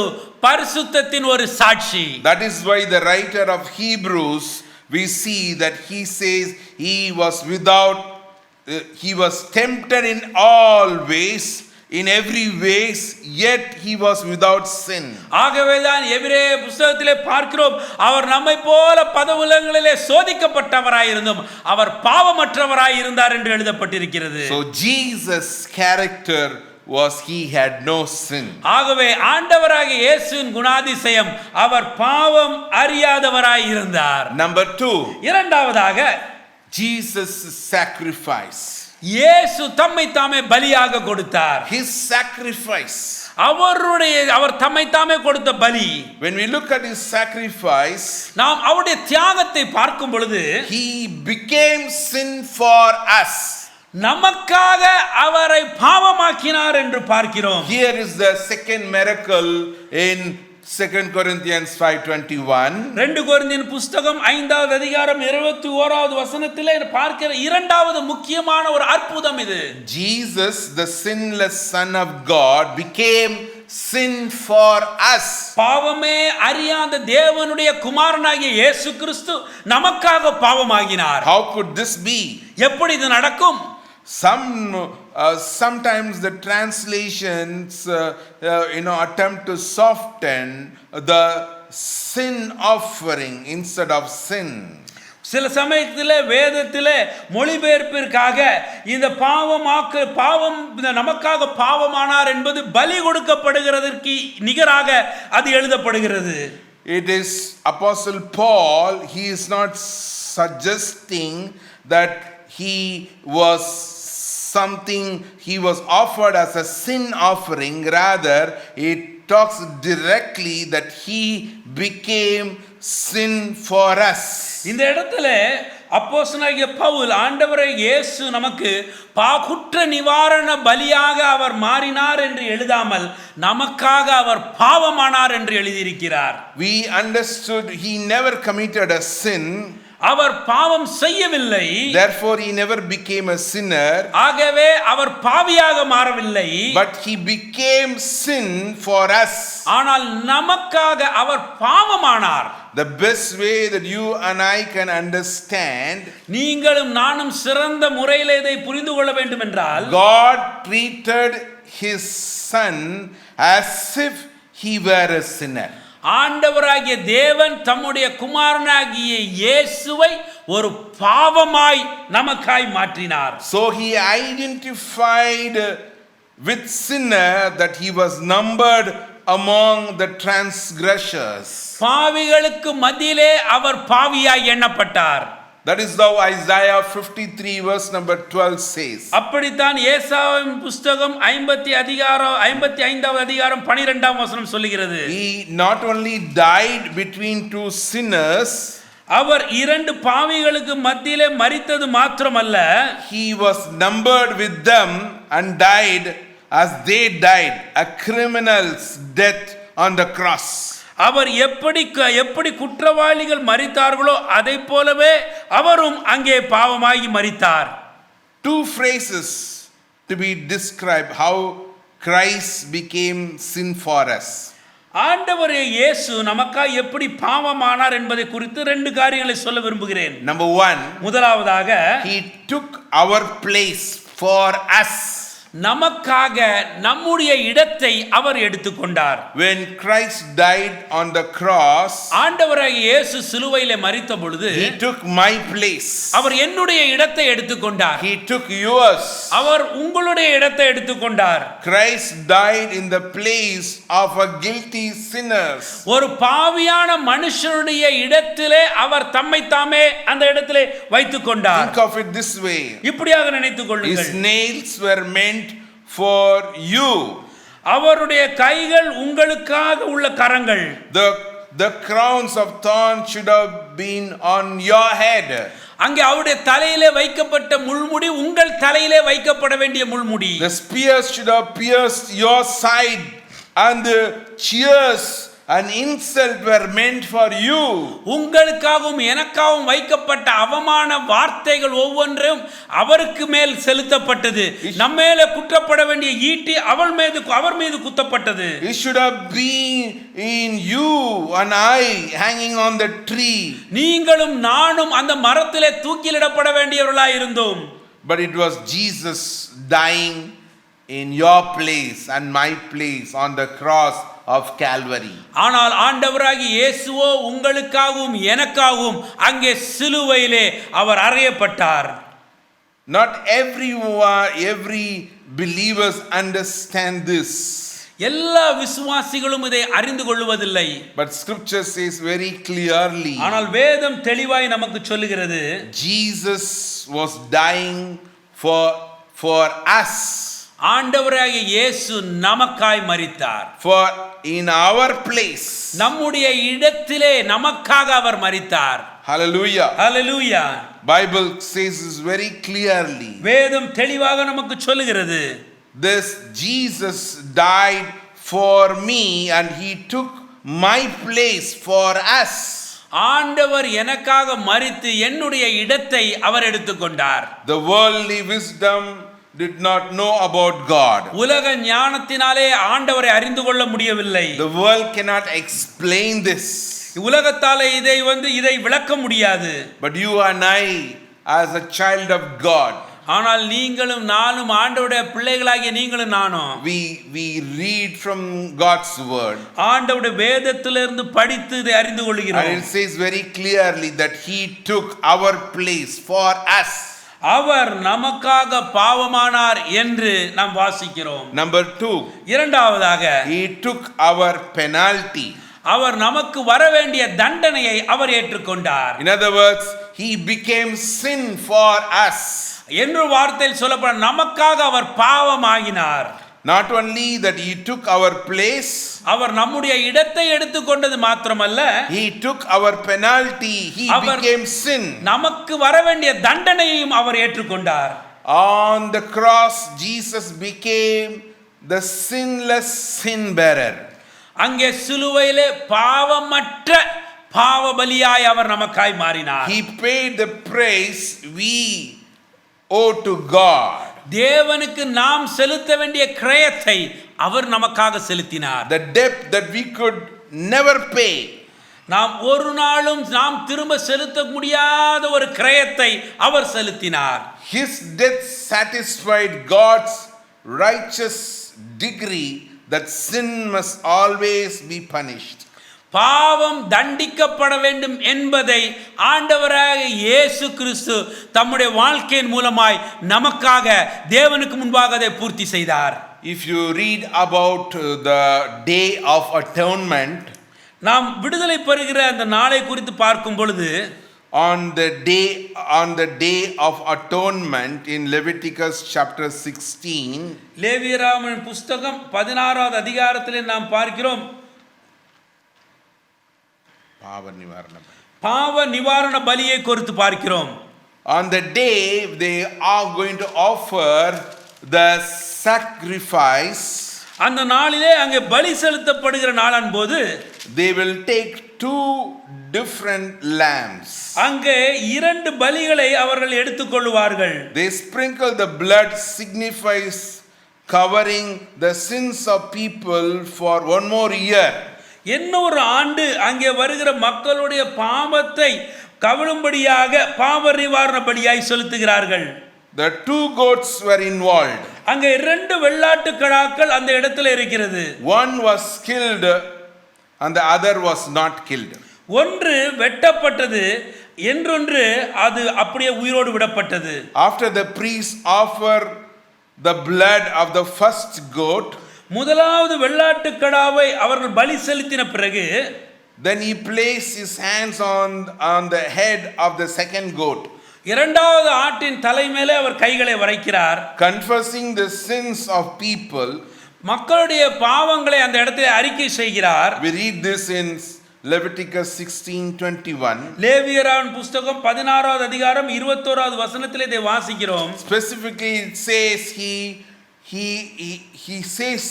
பரிசுத்தத்தின் ஒரு சாட்சி. That is why the writer of Hebrews, we see that he says he was tempted in all ways, in every ways, yet he was without sin. ஆகவேதான் எபிரேய புத்தகத்திலே பார்க்கிறோம், அவர் நம்மை போல பதவுலங்களிலே சோதிக்கப்பட்டவராய் இருந்தும் அவர் பாவமற்றவராய் இருந்தார் என்று எழுதப்பட்டிருக்கிறது. So Jesus' character was he had no sin. ஆகவே ஆண்டவராகிய இயேசுவின் குணாதிசயம் அவர் பாவம் அறியாதவராய் இருந்தார். Number 2, இரண்டாவதாக Jesus' sacrifice. இயேசு தம்மை தாமே பலியாக கொடுத்தார். His sacrifice. அவர் தம்மை தாமே கொடுத்த பலி. When we look at his sacrifice, நாம் அவருடைய தியாகத்தை பார்க்கும் பொழுது he became sin for us. நமக்காக அவரை பாவமாக்கினார் என்று பார்க்கிறோம். Here is the second miracle in 2 Corinthians 5:21. 2 கொரிந்தியர் புத்தகம் 5வது அதிகாரம் 21வது வசனத்திலே பார்க்கிற இரண்டாவது முக்கியமான ஒரு அற்புதம் இது. Jesus, the sinless son of God, became sin for us. பாவமே அறியாத தேவனுடைய குமாரனாகிய இயேசு கிறிஸ்து நமக்காக பாவமாகினார். How could this be? எப்படி இது நடக்கும்? Sometimes the translations attempt to soften the sin offering instead of sin. சில சமயத்தில் வேதத்திலே மொழிபெயர்ப்பிற்காக இந்த பாவம் நமக்காக பாவமானார் என்பது பலி கொடுக்கப்படுகிறதற்கு நிகராக அது எழுதப்படுகிறது. It is Apostle Paul, he is not suggesting that he was offered as a sin offering. Rather, it talks directly that he became sin for us. இந்த இடத்துல அப்போஸ்தலனாகிய பவுல் ஆண்டவரை இயேசு நமக்கு குற்ற நிவாரண பலியாக அவர் மாறினார் என்று எழுதாமல் நமக்காக அவர் பாவமானார் என்று எழுதியிருக்கிறார். We understood he never committed a sin. அவர் பாவம் செய்யவில்லை. Therefore he never became a sinner. ஆகவே அவர் பாவியாக மாறவில்லை. But he became sin for us. ஆனால் நமக்காக அவர் பாவமானார். The best way that you and I can understand, நீங்களும் நானும் சிறந்த முறையில் இதை புரிந்து கொள்ள வேண்டும் என்றால், God treated his son as if he were a sinner. ஆண்டவராகிய தேவன் தம்முடைய குமாரனாகிய இயேசுவை ஒரு பாவமாய் நமக்காய் மாற்றினார். So he identified with sinner that he was numbered among the transgressors. பாவிகளுக்கு மத்தியிலே அவர் பாவியாய் எண்ணப்பட்டார். That is how Isaiah 53 verse number 12 says. அப்படித்தான் ஏசாயாவின் புத்தகம் 55வது அதிகாரம் 12ஆம் வசனம் சொல்லுகிறது. He not only died between two sinners, அவர் இரண்டு பாவிகளுக்கு மத்தியிலே மரித்தது மாத்திரமல்ல, he was numbered with them and died as they died, a criminal's death on the cross. அவர் எப்படி குற்றவாளிகள் மரித்தார்களோ அதை போலவே அவரும் அங்கே பாவமாகி மரித்தார். Two phrases to be described how Christ became sin for us. ஆண்டவர் இயேசு நமக்காக எப்படி பாவமானார் என்பதை குறித்து ரெண்டு காரியங்களை சொல்ல விரும்புகிறேன். Number 1, முதலாவதாக he took our place for us. நமக்காக நம்முடைய இடத்தை அவர் எடுத்துக்கொண்டார். When Christ died on the cross, ஆண்டவராகிய இயேசு சிலுவையிலே மரித்த பொழுது he took my place. அவர் என்னுடைய இடத்தை எடுத்துக்கொண்டார். He took yours. அவர் உங்களுடைய இடத்தை எடுத்துக்கொண்டார். Christ died in the place of a guilty sinners. ஒரு பாவியான மனுஷனுடைய இடத்திலே அவர் தம்மை தாமே அந்த இடத்திலே வைத்துக் கொண்டார். Think of it this way. இப்படியாக நினைத்துக் His கொள்ளுங்கள். nails were meant for you. அவருடைய கைகள் உங்களுக்காக உள்ள கரங்கள். The crowns of thorns should have been on your head. அங்கே அவருடைய தலையிலே வைக்கப்பட்ட முள்முடி உங்கள் தலையிலே வைக்கப்பட வேண்டிய முள்முடி. The spears should have pierced your side, and the cheers and insult were meant for you. உங்களுக்காகவும் எனக்காகவும் வைக்கப்பட்ட அவமான வார்த்தைகள் ஒவ்வொன்றும் அவருக்கு மேல் செலுத்தப்பட்டது. நம்மேலே குற்றப்பட வேண்டிய ஈட்டி அவர் மீது குத்தப்பட்டது. It should have been in you and I hanging on the tree. நீங்களும் நானும் அந்த மரத்திலே தூக்கிலிடப்பட வேண்டியவர்களாய் இருந்தோம். But it was Jesus dying in your place and my place on the cross of Calvary. ஆனால் ஆண்டவராகிய இயேசுவோ உங்களுக்காகவும் எனக்காகவும் அங்கே சிலுவையிலே அவர் அறையப்பட்டார். Not every believers understand this. எல்லா விசுவாசிகளும் இதை அறிந்து கொள்வதில்லை. But scripture says very clearly, ஆனால் வேதம் தெளிவாய் நமக்கு சொல்லுகிறது, Jesus was dying for us. ஆண்டவராகிய இயேசு நமக்காய் மரித்தார். For in our place. நம்முடைய இடத்திலே நமக்காக அவர் மரித்தார். Hallelujah. Hallelujah. Bible says this very clearly. வேதம் தெளிவாக நமக்கு சொல்லுகிறது. This Jesus died for me and he took my place for us. ஆண்டவர் எனக்காக மரித்து என்னுடைய இடத்தை அவர் எடுத்துக்கொண்டார். The worldly wisdom did not know about God. உலக ஞானத்தினாலே ஆண்டவரை அறிந்து கொள்ள முடியவில்லை. The world cannot explain this. உலகத்தாலே இதை விளக்க முடியாது. But you and I, as a child of God, ஆனால் நீங்களும் நானும் ஆண்டவருடைய பிள்ளைகளாகிய நீங்களும் நானும் we read from God's word. ஆண்டவருடைய வேதத்திலிருந்து படித்து இதை அறிந்து கொள்கிறோம். And it says very clearly that he took our place for us. அவர் நமக்காக பாவமானார் என்று நாம் வாசிக்கிறோம். Number 2, இரண்டாவதாக he took our penalty. அவர் நமக்கு வர வேண்டிய தண்டனையை அவர் ஏற்றுக்கொண்டார். In other words, he became sin for us. என்று வார்த்தையில் சொல்லப்பட நமக்காக அவர் பாவமாகினார். Not only that he took our place, அவர் நம்முடைய இடத்தை எடுத்துக்கொண்டது மாத்திரமல்ல, he took our penalty. He became sin. நமக்கு வர வேண்டிய தண்டனையையும் அவர் ஏற்றுக்கொண்டார். On the cross, Jesus became the sinless sin bearer. அங்கே சிலுவையிலே பாவமற்ற பாவ பலியாய் அவர் நமக்காய் மாறினார். He paid the price we owe to God. தேவனுக்கு நாம் செலுத்த வேண்டிய கிரயத்தை அவர் நமக்காக செலுத்தினார். The debt that we could never pay. நாம் ஒரு நாளும் நாம் திரும்ப செலுத்த முடியாத ஒரு கிரயத்தை அவர் செலுத்தினார். His death satisfied God's righteous decree that sin must always be punished. பாவம் தண்டிக்கப்பட வேண்டும் என்பதை ஆண்டவராகிய இயேசு கிறிஸ்து தம்முடைய வாழ்க்கையின் மூலமாய் நமக்காக தேவனுக்கு முன்பாக அதை பூர்த்தி செய்தார். If you read about the day of atonement, நாம் விடுதலை பெறுகிற அந்த நாளை குறித்து பார்க்கும் பொழுது, on the day of atonement in Leviticus chapter 16, லேவியராகமம் புஸ்தகம் 16வது அதிகாரத்திலே நாம் பார்க்கிறோம், பாவ நிவாரண பலியை குறித்து பார்க்கிறோம். On the day they are going to offer the sacrifice. அந்த நாளிலே அங்கே பலி செலுத்தப்படுகிற நாளான் போது they will take 2 different lambs. அங்கே 2 பலிகளை அவர்கள் எடுத்துக்கொள்வார்கள். They sprinkle the blood, signifies covering the sins of people for one more year. இன்னொரு ஆண்டு அங்கே வருகிற மக்களுடைய பாவத்தை கவழும்படியாக பாவ நிவாரண பலியாய் செலுத்துகிறார்கள். The 2 goats were involved. அங்கே 2 வெள்ளாட்டு கடாக்கள் அந்த இடத்துல இருக்கிறது. One was killed and the other was not killed. ஒன்று வெட்டப்பட்டது, என்றொன்று அது அப்படியே உயிரோடு விடப்பட்டது. After the priest offered the blood of the first goat, முதலாவது வெள்ளாட்டு கடாவை அவர்கள் பலி செலுத்தின பிறகு, then he placed his hands on the head of the second goat, இரண்டாவது ஆட்டின் தலைமையிலே அவர் கைகளை வைக்கிறார். confessing the sins of people. மக்களுடைய பாவங்களை அந்த இடத்திலே அறிக்கை செய்கிறார். We read this in Leviticus 16:21. லேவியரான் புஸ்தகம் 16வது அதிகாரம் 21வது வசனத்திலே இதை வாசிக்கிறோம். Specifically it says he says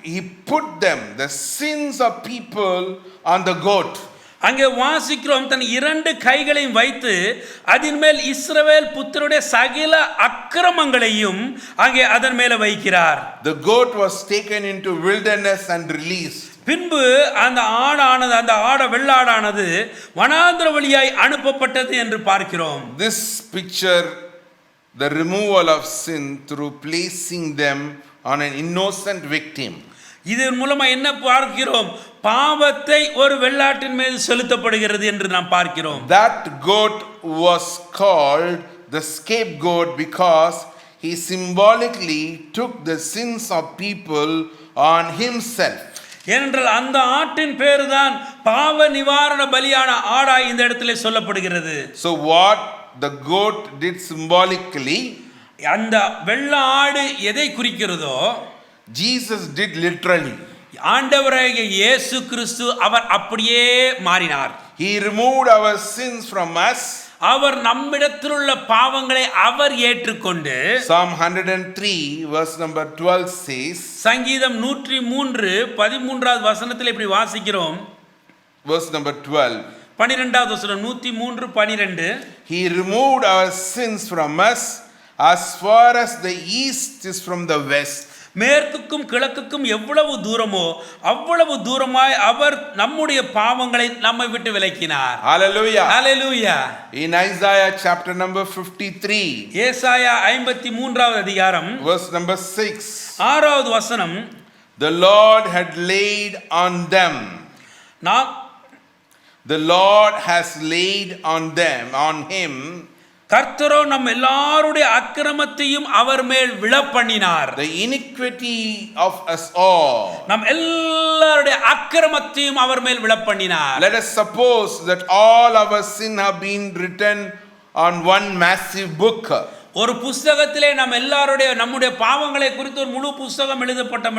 he put them, the sins of people, on the goat. அங்கே வாசிக்கிறோம், தன் 2 கைகளையும் வைத்து அதன் மேல் இஸ்ரவேல் புத்திரருடைய சகல அக்கிரமங்களையும் அங்கே அதன் மேல வைக்கிறார். The goat was taken into wilderness and released. பின்பு அந்த வெள்ளாடானது வனாந்திர வழியாய் அனுப்பப்பட்டது என்று பார்க்கிறோம். This picture the removal of sin through placing them on an innocent victim. இதன் மூலமா என்ன பார்க்கிறோம்? பாவத்தை ஒரு வெள்ளாட்டின் மீது செலுத்தப்படுகிறது என்று நாம் பார்க்கிறோம். That goat was called the scapegoat because he symbolically took the sins of people on himself. ஏனென்றால் அந்த ஆட்டின் பேரு தான் பாவ நிவாரண பலியான ஆடாய் இந்த இடத்திலே சொல்லப்படுகிறது. So what the goat did symbolically, அந்த வெள்ள ஆடு எதை குறிக்கிறதோ Jesus did literally. ஆண்டவராகிய இயேசு கிறிஸ்து அவர் அப்படியே மாறினார். He removed our sins from us. அவர் நம்மிடத்தில் உள்ள பாவங்களை அவர் ஏற்றுக்கொண்டு, Psalm 103 verse number 12 says, சங்கீதம் 103 13வது வசனத்தில் இப்படி வாசிக்கிறோம். verse number 12, 12வது வசனம் 103 12. He removed our sins from us as far as the east is from the west. மேற்குக்கும் கிழக்குக்கும் எவ்வளவு தூரமோ அவ்வளவு தூரமாய் அவர் நம்முடைய பாவங்களை நம்மை விட்டு விலக்கினார். Hallelujah. Hallelujah. In Isaiah chapter number 53, ஏசாயா 53வது அதிகாரம் verse number 6, 6வது வசனம், the Lord had laid on them, the Lord has laid on them, on him, கர்த்தரோ நம் எல்லாருடைய அக்கிரமத்தையும் அவர் மேல் விழப்பண்ணினார். the iniquity of us all. நம் எல்லாருடைய அக்கிரமத்தையும் அவர் மேல் விழப்பண்ணினார். Let us suppose that all our sin have been written on one massive book. ஒரு புத்தகத்திலே நம்ம நம்முடைய பாவங்களை குறித்து ஒரு முழு புத்தகம் எழுதப்படும்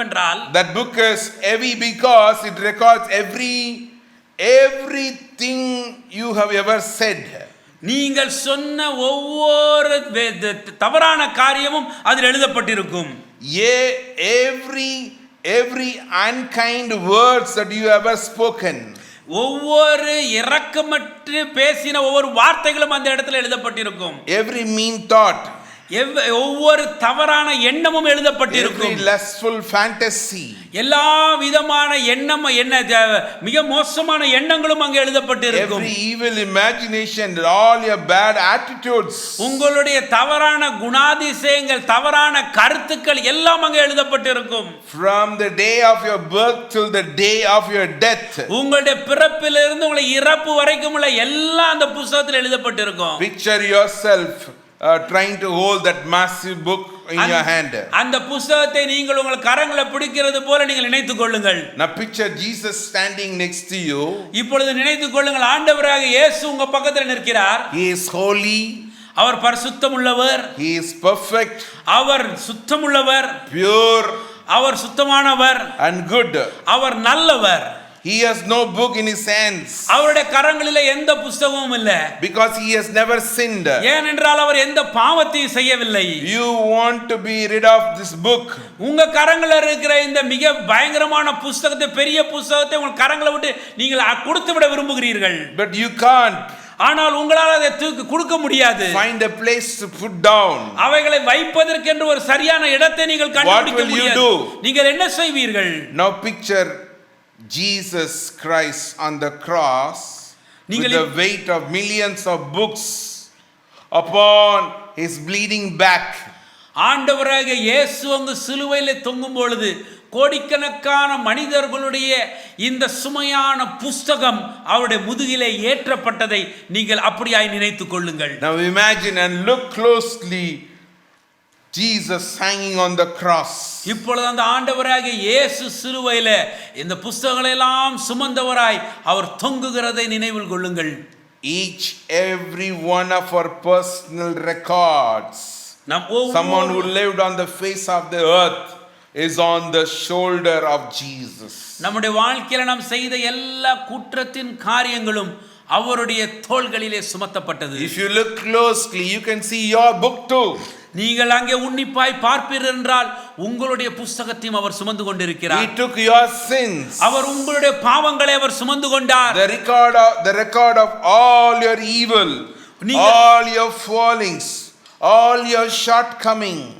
என்றால், That book is heavy because it records everything you have ever said. நீங்கள் சொன்ன ஒவ்வொரு தவறான காரியமும் அதில் எழுதப்பட்டிருக்கும். Every unkind words that you ever spoken. ஒவ்வொரு இரக்கமற்று பேசின ஒவ்வொரு வார்த்தைகளும் அந்த இடத்துல எழுதப்பட்டிருக்கும். Every mean thought. ஒவ்வொரு தவறான எண்ணமும் எழுதப்பட்டிருக்கும். Every lustful fantasy. எல்லா விதமான மிக மோசமான எண்ணங்களும் அங்கே எழுதப்பட்டிருக்கும். Every evil imagination, all your bad attitudes. உங்களுடைய தவறான குணாதிசயங்கள், தவறான கருத்துக்கள் எல்லாம் அங்கே எழுதப்பட்டிருக்கும். From the day of your birth till the day of your death. உங்களுடைய பிறப்பிலிருந்து உங்களுடைய இறப்பு வரைக்கும் உள்ள எல்லாம் அந்த புத்தகத்தில் எழுதப்பட்டிருக்கும். Picture yourself trying to hold that massive book in your hand. அந்த புத்தகத்தை நீங்கள் உங்கள் கரங்களை பிடிக்கிறது போல நீங்கள் நினைத்துக் கொள்ளுங்கள். Now picture Jesus standing next to you. இப்பொழுது நினைத்துக் கொள்ளுங்கள், ஆண்டவராகிய இயேசு உங்க பக்கத்தில் நிற்கிறார். He is holy. Our பரிசுத்தமுள்ளவர். He is perfect. Our சுத்தமுள்ளவர். Pure. Our சுத்தமானவர். And good. அவர் நல்லவர். He has no book in his hands. அவருடைய கரங்களிலே எந்த புத்தகமும் இல்ல. Because he has never sinned. ஏனென்றால் அவர் எந்த பாவத்தையும் செய்யவில்லை. You want to be rid of this book. உங்க கரங்களில் இருக்கிற இந்த மிக பயங்கரமான புத்தகத்தை, பெரிய புத்தகத்தை உங்க கரங்களை விட்டு நீங்கள் கொடுத்து விட விரும்புகிறீர்கள். But you can't. ஆனால் உங்களால் அதை கொடுக்க முடியாது. Find a place to put down. அவைகளை வைப்பதற்கு என்று ஒரு சரியான இடத்தை நீங்கள் கண்டுபிடிக்க முடியாது. நீங்கள் என்ன செய்வீர்கள்? Now picture Jesus Christ on the cross with the weight of millions of books upon his bleeding back. ஆண்டவராக இயேசு அங்கு சிலுவையிலே தொங்கும் பொழுது கோடிக்கணக்கான மனிதர்களுடைய இந்த சுமையான புஸ்தகம் அவருடைய முதுகிலே ஏற்றப்பட்டதை நீங்கள் அப்படியாய் நினைத்துக் கொள்ளுங்கள். Now imagine and look closely Jesus hanging on the cross. இப்பொழுது அந்த ஆண்டவராக இயேசு சிலுவையிலே இந்த புஸ்தகங்களை எல்லாம் சுமந்தவராய் அவர் தொங்குகிறதை நினைவில் கொள்ளுங்கள். Each every one of our personal records, someone who lived on the face of the earth, is on the shoulder of Jesus. நம்முடைய வாழ்க்கையில நாம் செய்த எல்லா குற்றத்தின் காரியங்களும் அவருடைய தோள்களிலே சுமத்தப்பட்டது. If you look closely, you can see your book too. நீங்கள் அங்கே உன்னிப்பாய் பார்ப்பீர்கள் என்றால் உங்களுடைய புத்தகத்தையும் அவர் சுமந்து கொண்டிருக்கிறார். He took your sins. அவர் உங்களுடைய பாவங்களை அவர் சுமந்து கொண்டார். The record of all your evil, all your fallings, all your shortcomings.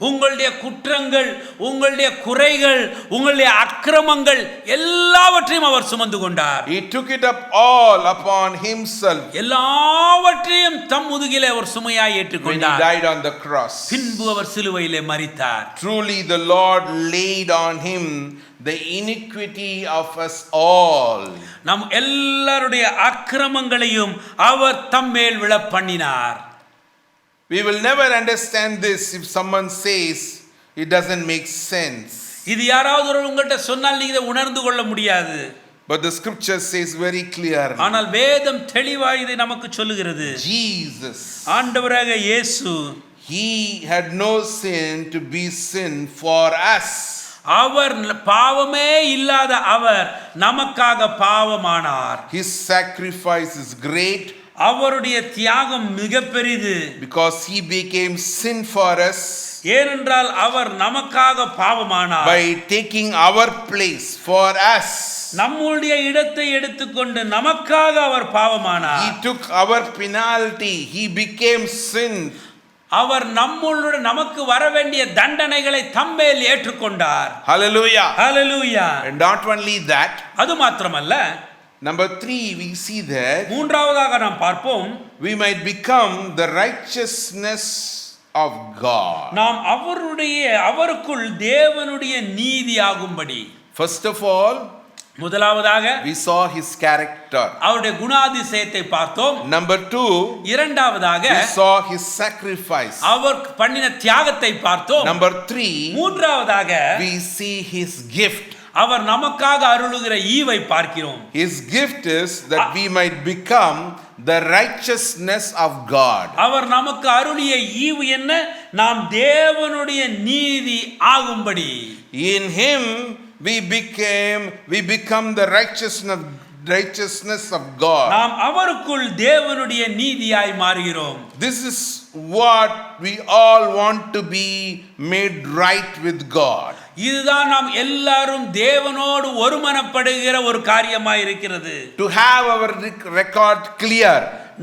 உங்களுடைய குற்றங்கள், உங்களுடைய குறைகள், உங்களுடைய அக்கிரமங்கள் எல்லாவற்றையும் அவர் சுமந்து கொண்டார். He took it up all upon himself. எல்லாவற்றையும் தம் முதுகிலே அவர் சுமையாய் ஏற்றுக்கொண்டார். When he died on the cross. பின்பு அவர் சிலுவையிலே மரித்தார். Truly the Lord laid on him the iniquity of us all. நம் எல்லாருடைய அக்கிரமங்களையும் அவர் தம் மேல் விழ பண்ணினார். We will never understand this if someone says it doesn't make sense. இது யாராவது ஒரு உங்கள்ட்ட சொன்னால் நீங்க இதை உணர்ந்து கொள்ள முடியாது. But the scripture says very clearly. ஆனால் வேதம் தெளிவாய் இதை நமக்கு சொல்லுகிறது. Jesus, ஆண்டவராக இயேசு, he had no sin to be sin for us. அவர் பாவமே இல்லாத அவர் நமக்காக பாவமானார். His sacrifice is great. அவருடைய தியாகம் மிக பெரிது. Because he became sin for us. ஏனென்றால் அவர் நமக்காக பாவமானார். By taking our place for us. நம்முடைய இடத்தை எடுத்துக்கொண்டு நமக்காக அவர் பாவமானார். He took our penalty. He became sin. அவர் நம்மளுடைய நமக்கு வர வேண்டிய தண்டனைகளை தம்மேல் ஏற்றுக்கொண்டார். Hallelujah. Hallelujah. And not only that. அது மாத்திரமல்ல. Number 3, we see that மூன்றாவதாக நாம் பார்ப்போம், we might become the righteousness of God. நாம் அவருக்குள் தேவனுடைய நீதி ஆகும்படி. First of all, முதலாவதாக we saw his character. அவருடைய குணாதிசயத்தை பார்த்தோம். Number 2, இரண்டாவதாக we saw his sacrifice. அவர் பண்ணின தியாகத்தை பார்த்தோம். Number 3, மூன்றாவதாக we see his gift. அவர் நமக்காக அருளுகிற ஈவை பார்க்கிறோம். His gift is that we might become the righteousness of God. அவர் நமக்கு அருளிய ஈவு என்ன? நாம் தேவனுடைய நீதி ஆகும்படி. In him we become the righteousness of God. நாம் அவருக்குள் தேவனுடைய நீதியாய் மாறுகிறோம். This is what we all want to be made right with God. இதுதான் நாம் எல்லாரும் தேவனோடு ஒருமனப்படுகிற ஒரு காரியமாய் இருக்கிறது. To have our record clear.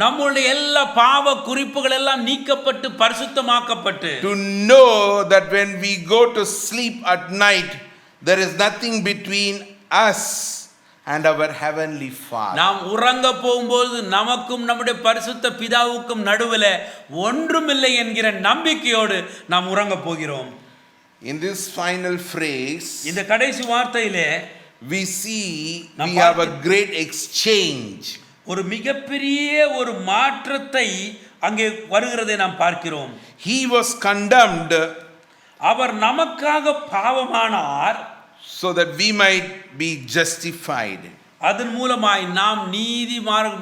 நம்முடைய எல்லா பாவ குறிப்புகள் எல்லாம் நீக்கப்பட்டு பரிசுத்தமாக்கப்பட்டு. To know that when we go to sleep at night, there is nothing between us and our heavenly Father. நாம் உறங்க போகும்போது நமக்கும் நம்முடைய பரிசுத்த பிதாவுக்கும் நடுவில் ஒன்றுமில்லை என்கிற நம்பிக்கையோடு நாம் உறங்க போகிறோம். In this final phrase, இந்த கடைசி வார்த்தையிலே we see we have a great exchange. ஒரு மிகப்பெரிய ஒரு மாற்றத்தை அங்கே வருகிறதை நாம் பார்க்கிறோம். He was condemned, அவர் நமக்காக பாவமானார், so that we might be justified. அதன் மூலமாய் நாம்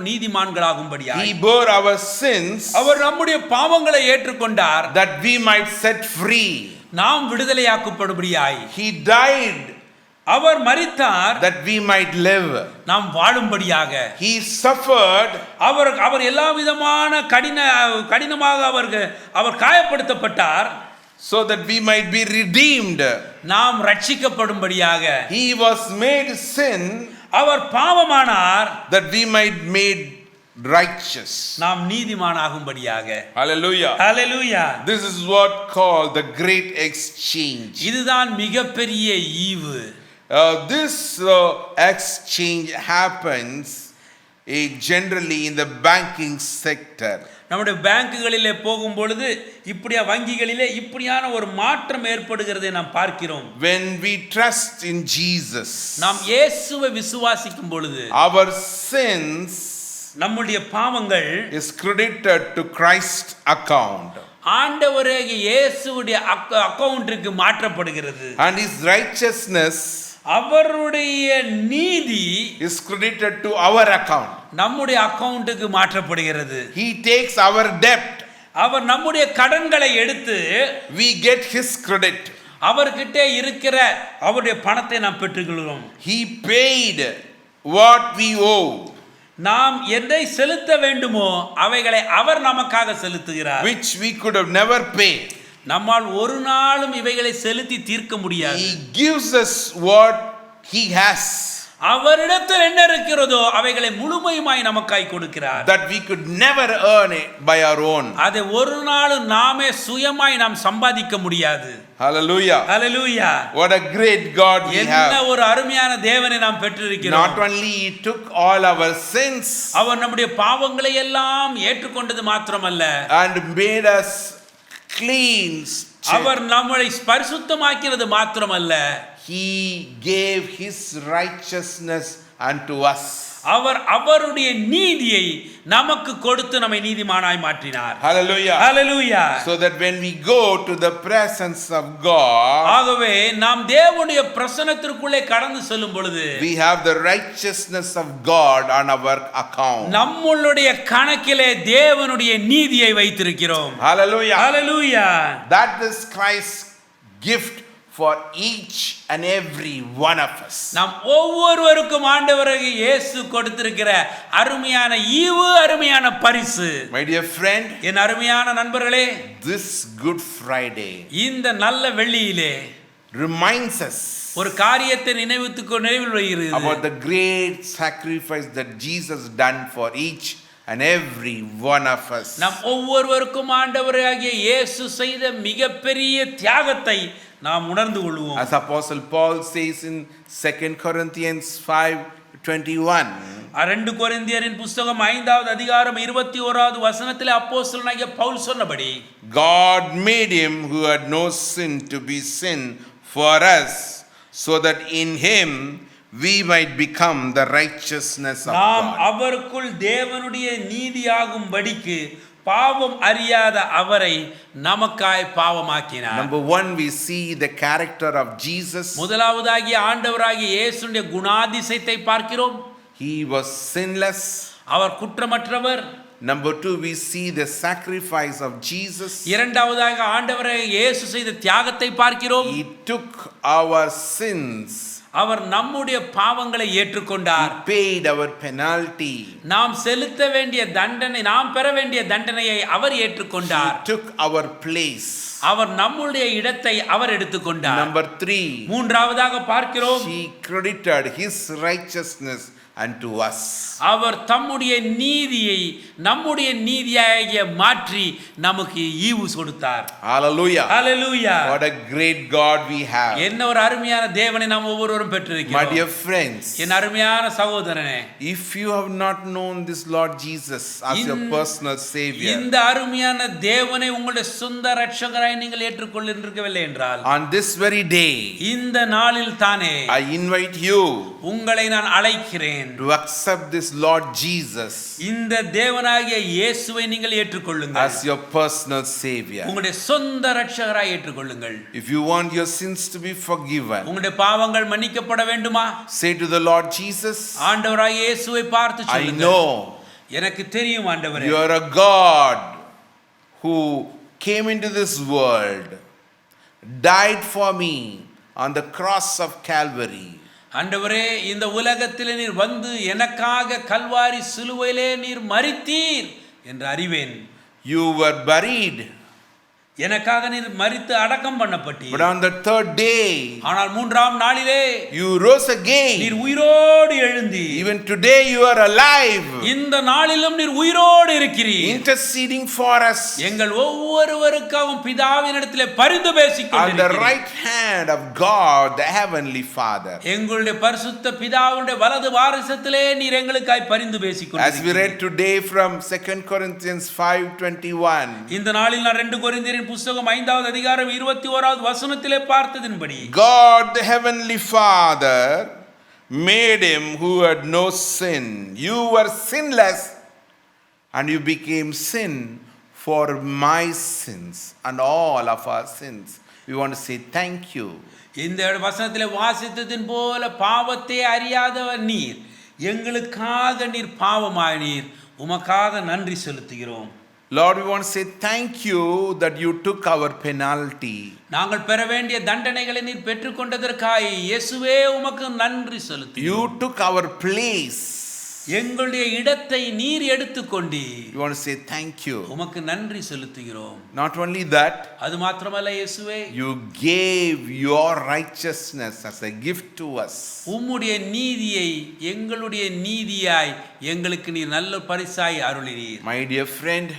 நீதிமான்களாகும்படியாய். He bore our sins, அவர் நம்முடைய பாவங்களை ஏற்றுக்கொண்டார், that we might set free. நாம் விடுதலையாக்கப்படும்படியாய். He died, அவர் மரித்தார், that we might live. நாம் வாழும்படியாக. He suffered, அவர் எல்லா விதமான கடினமாக அவர் காயப்படுத்தப்பட்டார், so that we might be redeemed. நாம் ரட்சிக்கப்படும்படியாக. He was made sin, our பாவமானார், that we might made righteous. நாம் நீதிமானாகும்படியாக. Hallelujah. Hallelujah. This is what called the great exchange. இதுதான் மிகப்பெரிய ஈவு. This exchange happens generally in the banking sector. நம்முடைய பேங்குகளிலே போகும் பொழுது இப்படியா வங்கிகளிலே இப்படியான ஒரு மாற்றம் ஏற்படுகிறதை நாம் பார்க்கிறோம். When we trust in Jesus, நாம் இயேசுவை விசுவாசிக்கும் பொழுது our sins நம்முடைய பாவங்கள் is credited to Christ's account. ஆண்டவராகிய இயேசுவுடைய அக்கவுண்ட்க்கு மாற்றப்படுகிறது. And his righteousness அவருடைய நீதி is credited to our account. நம்முடைய அக்கவுண்ட்க்கு மாற்றப்படுகிறது. He takes our debt. அவர் நம்முடைய கடன்களை எடுத்து We get his credit. அவர்கிட்ட இருக்கிற அவருடைய பணத்தை நாம் பெற்றுக்கொள்கிறோம். He paid what we owe, நாம் எதை செலுத்த வேண்டுமோ அவைகளை அவர் நமக்காக செலுத்துகிறார். which we could have never paid. நம்மால் ஒரு நாளும் இவைகளை செலுத்தி தீர்க்க முடியாது. He gives us what he has, அவரிடத்தில் என்ன இருக்கிறதோ அவைகளை முழுமையாய் நமக்காய் கொடுக்கிறார். that we could never earn it by our own. அதை ஒரு நாளும் நாமே சுயமாய் நாம் சம்பாதிக்க முடியாது. Hallelujah. Hallelujah. What a great God we என்ன have. ஒரு அருமையான தேவனை நாம் பெற்றிருக்கிறோம். Not only he took all our sins அவர் நம்முடைய பாவங்களை எல்லாம் ஏற்றுக்கொண்டது மாத்திரமல்ல, and made us clean, அவர் நம்மை பரிசுத்தமாக்கினது மாத்திரமல்ல, he gave his righteousness unto us. அவர் அவருடைய நீதியை நமக்கு கொடுத்து நம்மை நீதிமானாய் மாற்றினார். Hallelujah. Hallelujah. So that when we go to the presence of God, ஆகவே நாம் தேவனுடைய பிரசன்னத்திற்குள்ளே கடந்து செல்லும் பொழுது we have the righteousness of God on our account. நம்மளுடைய கணக்கிலே தேவனுடைய நீதியை வைத்திருக்கிறோம். Hallelujah. Hallelujah. That is Christ's gift for each and every one of us. நாம் ஒவ்வொருவருக்கும் ஆண்டவராகிய இயேசு கொடுத்திருக்கிற அருமையான ஈவு, அருமையான பரிசு. My dear friend, என் அருமையான நண்பர்களே, this Good Friday இந்த நல்ல வெள்ளியிலே reminds us ஒரு காரியத்தை நினைவில் வருகிறது. about the great sacrifice that Jesus done for each and every one of us. நாம் ஒவ்வொருவருக்கும் ஆண்டவராகிய இயேசு செய்த மிகப்பெரிய தியாகத்தை நாம் உணர்ந்து கொள்வோம். As Apostle Paul says in 2 Corinthians 5:21, 2 கொரிந்தியரின் புத்தகம் 5வது அதிகாரம் 21வது வசனத்திலே அப்போஸ்தலனாகிய பவுல் சொன்னபடி, God made him who had no sin to be sin for us, so that in him we might become the righteousness of நாம் God. அவருக்குள் தேவனுடைய நீதியாகும்படிக்கு பாவம் அறியாத அவரை நமக்காய் பாவமாக்கினார். Number one, we see the character of Jesus. முதலாவதாகிய ஆண்டவராகிய இயேசுவின் குணாதிசயத்தை பார்க்கிறோம். He was sinless. Our குற்றமற்றவர். Number two, we see the sacrifice of Jesus. இரண்டாவதாக ஆண்டவராகிய இயேசு செய்த தியாகத்தை பார்க்கிறோம். He took our sins. அவர் நம்முடைய பாவங்களை ஏற்றுக்கொண்டார். He paid our penalty. நாம் செலுத்த வேண்டிய தண்டனை, நாம் பெற வேண்டிய தண்டனையை அவர் ஏற்றுக்கொண்டார். He took our place. அவர் நம்முடைய இடத்தை அவர் எடுத்துக்கொண்டார். Number three, மூன்றாவதாக பார்க்கிறோம், he credited his righteousness unto us. அவர் தம்முடைய நீதியை நம்முடைய நீதியாக மாற்றி நமக்கு ஈவு கொடுத்தார். Hallelujah. Hallelujah. What a great God we have. என்ன ஒரு அருமையான தேவனை நாம் ஒவ்வொருவரும் My பெற்றிருக்கிறோம். dear friends, என் அருமையான சகோதரனே, if you have not known this Lord Jesus as your personal Savior, இந்த அருமையான தேவனை உங்களுடைய சொந்த இரட்சகராய் நீங்கள் ஏற்றுக்கொள்ளிருக்கவில்லை என்றால், on this very day, இந்த நாளில் தானே I invite you உங்களை நான் அழைக்கிறேன். to accept this Lord Jesus இந்த தேவனாகிய இயேசுவை நீங்கள் ஏற்றுக்கொள்ளுங்கள். as your personal Savior. உங்களுடைய சொந்த இரட்சகராய் ஏற்றுக்கொள்ளுங்கள். If you want your sins to be forgiven, உங்களுடைய பாவங்கள் மன்னிக்கப்பட வேண்டுமா? say to the Lord Jesus, ஆண்டவராகிய இயேசுவை பார்த்து I சொல்லுங்கள், know எனக்கு தெரியும் ஆண்டவரே, you are a God who came into this world, died for me on the cross of Calvary. ஆண்டவரே, இந்த உலகத்திலே நீர் வந்து எனக்காக கல்வாரி சிலுவையிலே நீர் மரித்தீர் என்று அறிவேன். You were buried, எனக்காக நீர் மரித்து அடக்கம் பண்ணப்பட்டீர். But on the third day, ஆனால் மூன்றாம் நாளிலே you rose again. நீர் உயிரோடு எழுந்தீர். Even today you are alive, இந்த நாளிலும் நீர் உயிரோடு இருக்கிறீர். interceding for us எங்கள் ஒவ்வொருவருக்காகவும் பிதாவினிடத்திலே பரிந்து பேசிக் on the கொண்டிருக்கிறீர். right hand of God, the heavenly Father. எங்களுடைய பரிசுத்த பிதாவுடைய வலது வாரிசத்திலே நீர் எங்களுக்காய் பரிந்து பேசிக் As we கொண்டிருக்கிறீர். read today from 2 Corinthians 5:21, இந்த நாளில் நான் 2 கொரிந்தியரின் புத்தகம் 5வது அதிகாரம் 21வது வசனத்திலே பார்த்ததின்படி God the heavenly Father made him who had no sin. You were sinless and you became sin for my sins and all of our sins. We want to say thank you. இந்த வசனத்திலே வாசித்ததின் போல பாவத்தை அறியாதவர் நீர், எங்களுக்காக நீர் பாவமானீர், உமக்காக நன்றி செலுத்துகிறோம். Lord, we want to say thank you that you took our penalty. நாங்கள் பெற வேண்டிய தண்டனைகளை நீர் பெற்றுக்கொண்டதற்காக இயேசுவே உமக்கு நன்றி செலுத்துகிறோம். You took our place. எங்களுடைய இடத்தை நீர் எடுத்துக்கொண்டீர். We want to say thank you. உமக்கு நன்றி செலுத்துகிறோம். Not only that, அது மாத்திரமல்ல இயேசுவே, you gave your righteousness as a gift to us. உம்முடைய நீதியை எங்களுடைய நீதியாய் எங்களுக்கு நீர் நல்ல பரிசாய் அருளினீர். My dear friend,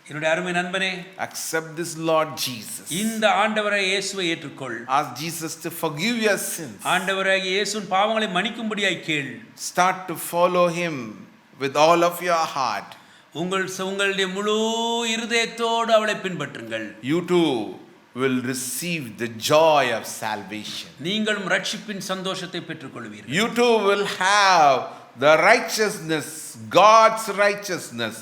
என்னுடைய அருமை நண்பனே, accept this Lord Jesus. இந்த ஆண்டவரை இயேசுவை ஏற்றுக்கொள். Ask Jesus to forgive your sins. ஆண்டவராகிய இயேசுவின் பாவங்களை மன்னிக்கும்படியாய் கேள். Start to follow him with all of your heart. உங்களுடைய முழு இருதயத்தோடு அவளை பின்பற்றுங்கள். You too will receive the joy of salvation. நீங்களும் ரட்சிப்பின் சந்தோஷத்தை பெற்றுக்கொள்வீர்கள். You too will have the righteousness, God's righteousness,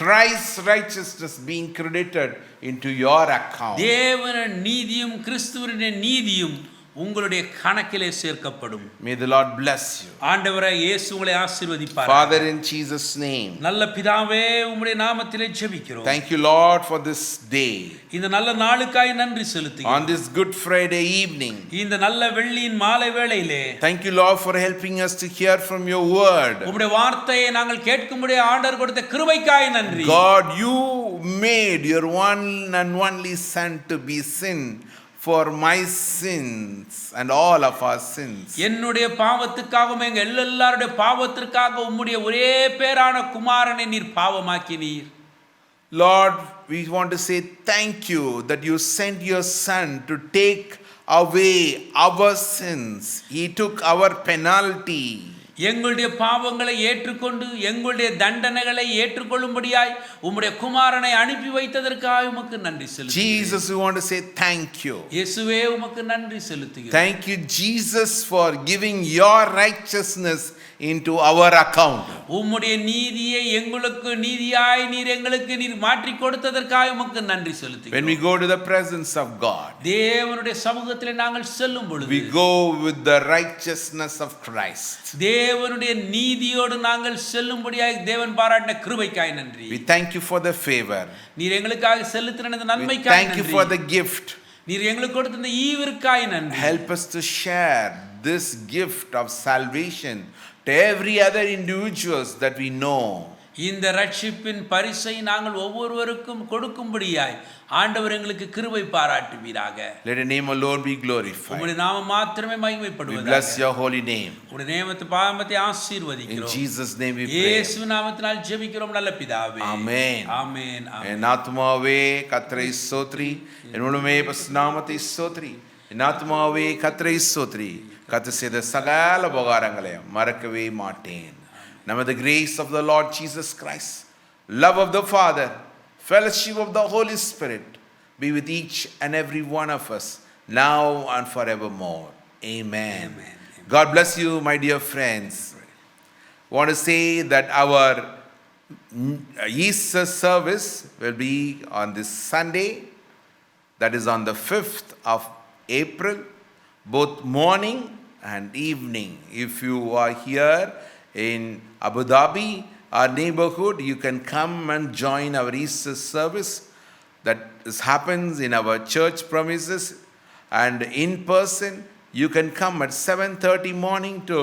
Christ's righteousness being credited into your account. தேவன நீதியும் கிறிஸ்துவின் நீதியும் உங்களுடைய கணக்கிலே சேர்க்கப்படும். May the Lord bless you. ஆண்டவரே இயேசு உங்களை ஆசீர்வதிப்பார். Father, in Jesus' name, நல்ல பிதாவே, உம்முடைய நாமத்திலே ஜெபிக்கிறோம். thank you, Lord, for this day. இந்த நல்ல நாளுக்காய் நன்றி செலுத்துகிறோம். On this Good Friday evening, இந்த நல்ல வெள்ளியின் மாலை வேளையிலே thank you, Lord, for helping us to hear from your word. உம்முடைய வார்த்தையை நாங்கள் கேட்கும்படி ஆண்டவர் கொடுத்த கிருபைக்காய் நன்றி. God, you made your one and only Son to be sin for my sins and all of our sins. என்னுடைய பாவத்துக்காகவும் எங்க எல்லாருடைய பாவத்திற்காக உம்முடைய ஒரே பேரான குமாரனை நீர் பாவமாக்கினீர். Lord, we want to say thank you that you sent your Son to take away our sins. He took our penalty. எங்களுடைய பாவங்களை ஏற்றுக்கொண்டு எங்களுடைய தண்டனைகளை ஏற்றுக்கொள்ளும்படியாய் உம்முடைய குமாரனை அனுப்பி வைத்ததற்காக உமக்கு நன்றி செலுத்துகிறேன். Jesus, we want to say thank you. இயேசுவே உமக்கு நன்றி செலுத்துகிறேன். Thank you, Jesus, for giving your righteousness into our account. உம்முடைய நீதியை எங்களுக்கு நீதியாய் நீர் எங்களுக்கு நீர் மாற்றி கொடுத்ததற்காக உமக்கு நன்றி செலுத்துகிறேன். When we go to the presence of God, தேவனுடைய சமூகத்திலே நாங்கள் செல்லும் பொழுது we go with the righteousness of Christ. தேவனுடைய நீதியோடு நாங்கள் செல்லும்படியாய் தேவன் பாராட்டின கிருபைக்காய் நன்றி. We thank you for the favor. நீர் எங்களுக்காக செலுத்தின இந்த We நன்மைக்காய் thank you நன்றி. for the gift. நீர் எங்களுக்கு கொடுத்த இந்த ஈவிற்காய் நன்றி. Help us to share this gift of salvation to every other individuals that we know. இந்த ரட்சிப்பின் பரிசை நாங்கள் ஒவ்வொருவருக்கும் கொடுக்கும்படியாய் ஆண்டவர் எங்களுக்கு கிருபை பாராட்டுவீராக. Let your name alone be glorified. உம்முடைய நாமம் மாத்திரமே We மகிமைப்படுவதாக. bless your holy name. உம்முடைய நாமத்தை In ஆசீர்வதிக்கிறோம். Jesus' name we pray. இயேசு நாமத்தினால் ஜெபிக்கிறோம் நல்ல பிதாவே. Amen. ஆமென். என் ஆத்துமாவே கர்த்தரை ஸ்தோத்திரி, என் முழுமே நாமத்தை ஸ்தோத்திரி. என் ஆத்துமாவே கர்த்தரை ஸ்தோத்திரி, கர்த்தர் செய்த சகல உபகாரங்களையும் மறக்கவே மாட்டேன். Now may the grace of the Lord Jesus Christ, love of the Father, fellowship of the Holy Spirit be with each and every one of us now and forevermore. Amen. Amen. God bless you, my dear friends. I want to say that our Easter service will be on this Sunday, that is on the 5th of April, both morning and evening. If you are here in Abu Dhabi, our neighborhood, you can come and join our Easter service. That happens in our church premises, and in person you can come at 7:30 morning to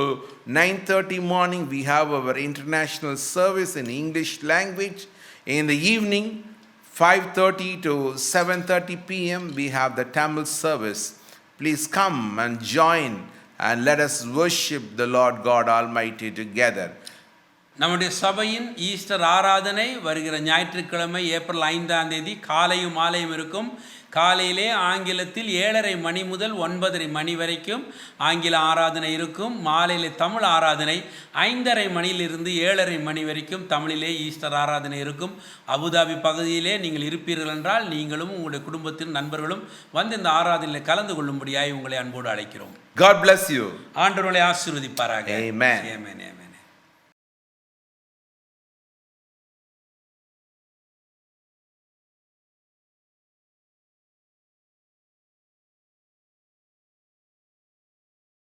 9:30 morning. We have our international service in English language. In the evening 5:30 to 7:30 p.m. we have the Tamil service. Please come and join and let us worship the Lord God Almighty together. நம்முடைய சபையின் Easter ஆராதனை வருகிற ஞாயிற்றுக்கிழமை April 5ஆம் தேதி காலையும் மாலையும் இருக்கும். காலையிலே ஆங்கிலத்தில் 7:30 மணி முதல் 9:30 மணி வரைக்கும் ஆங்கில ஆராதனை இருக்கும். மாலையிலே தமிழ் ஆராதனை 5:30 மணியிலிருந்து 7:30 மணி வரைக்கும் தமிழிலே ஈஸ்டர் ஆராதனை இருக்கும். அபுதாபி பகுதியிலே நீங்கள் இருப்பீர்கள் என்றால் நீங்களும் உங்களுடைய குடும்பத்தின் நண்பர்களும் வந்து இந்த ஆராதனையில் கலந்து கொள்ளும்படியாய் உங்களை அன்போடு அழைக்கிறோம். God bless you. ஆண்டவரை ஆசீர்வதிப்பாராக. Amen. Amen.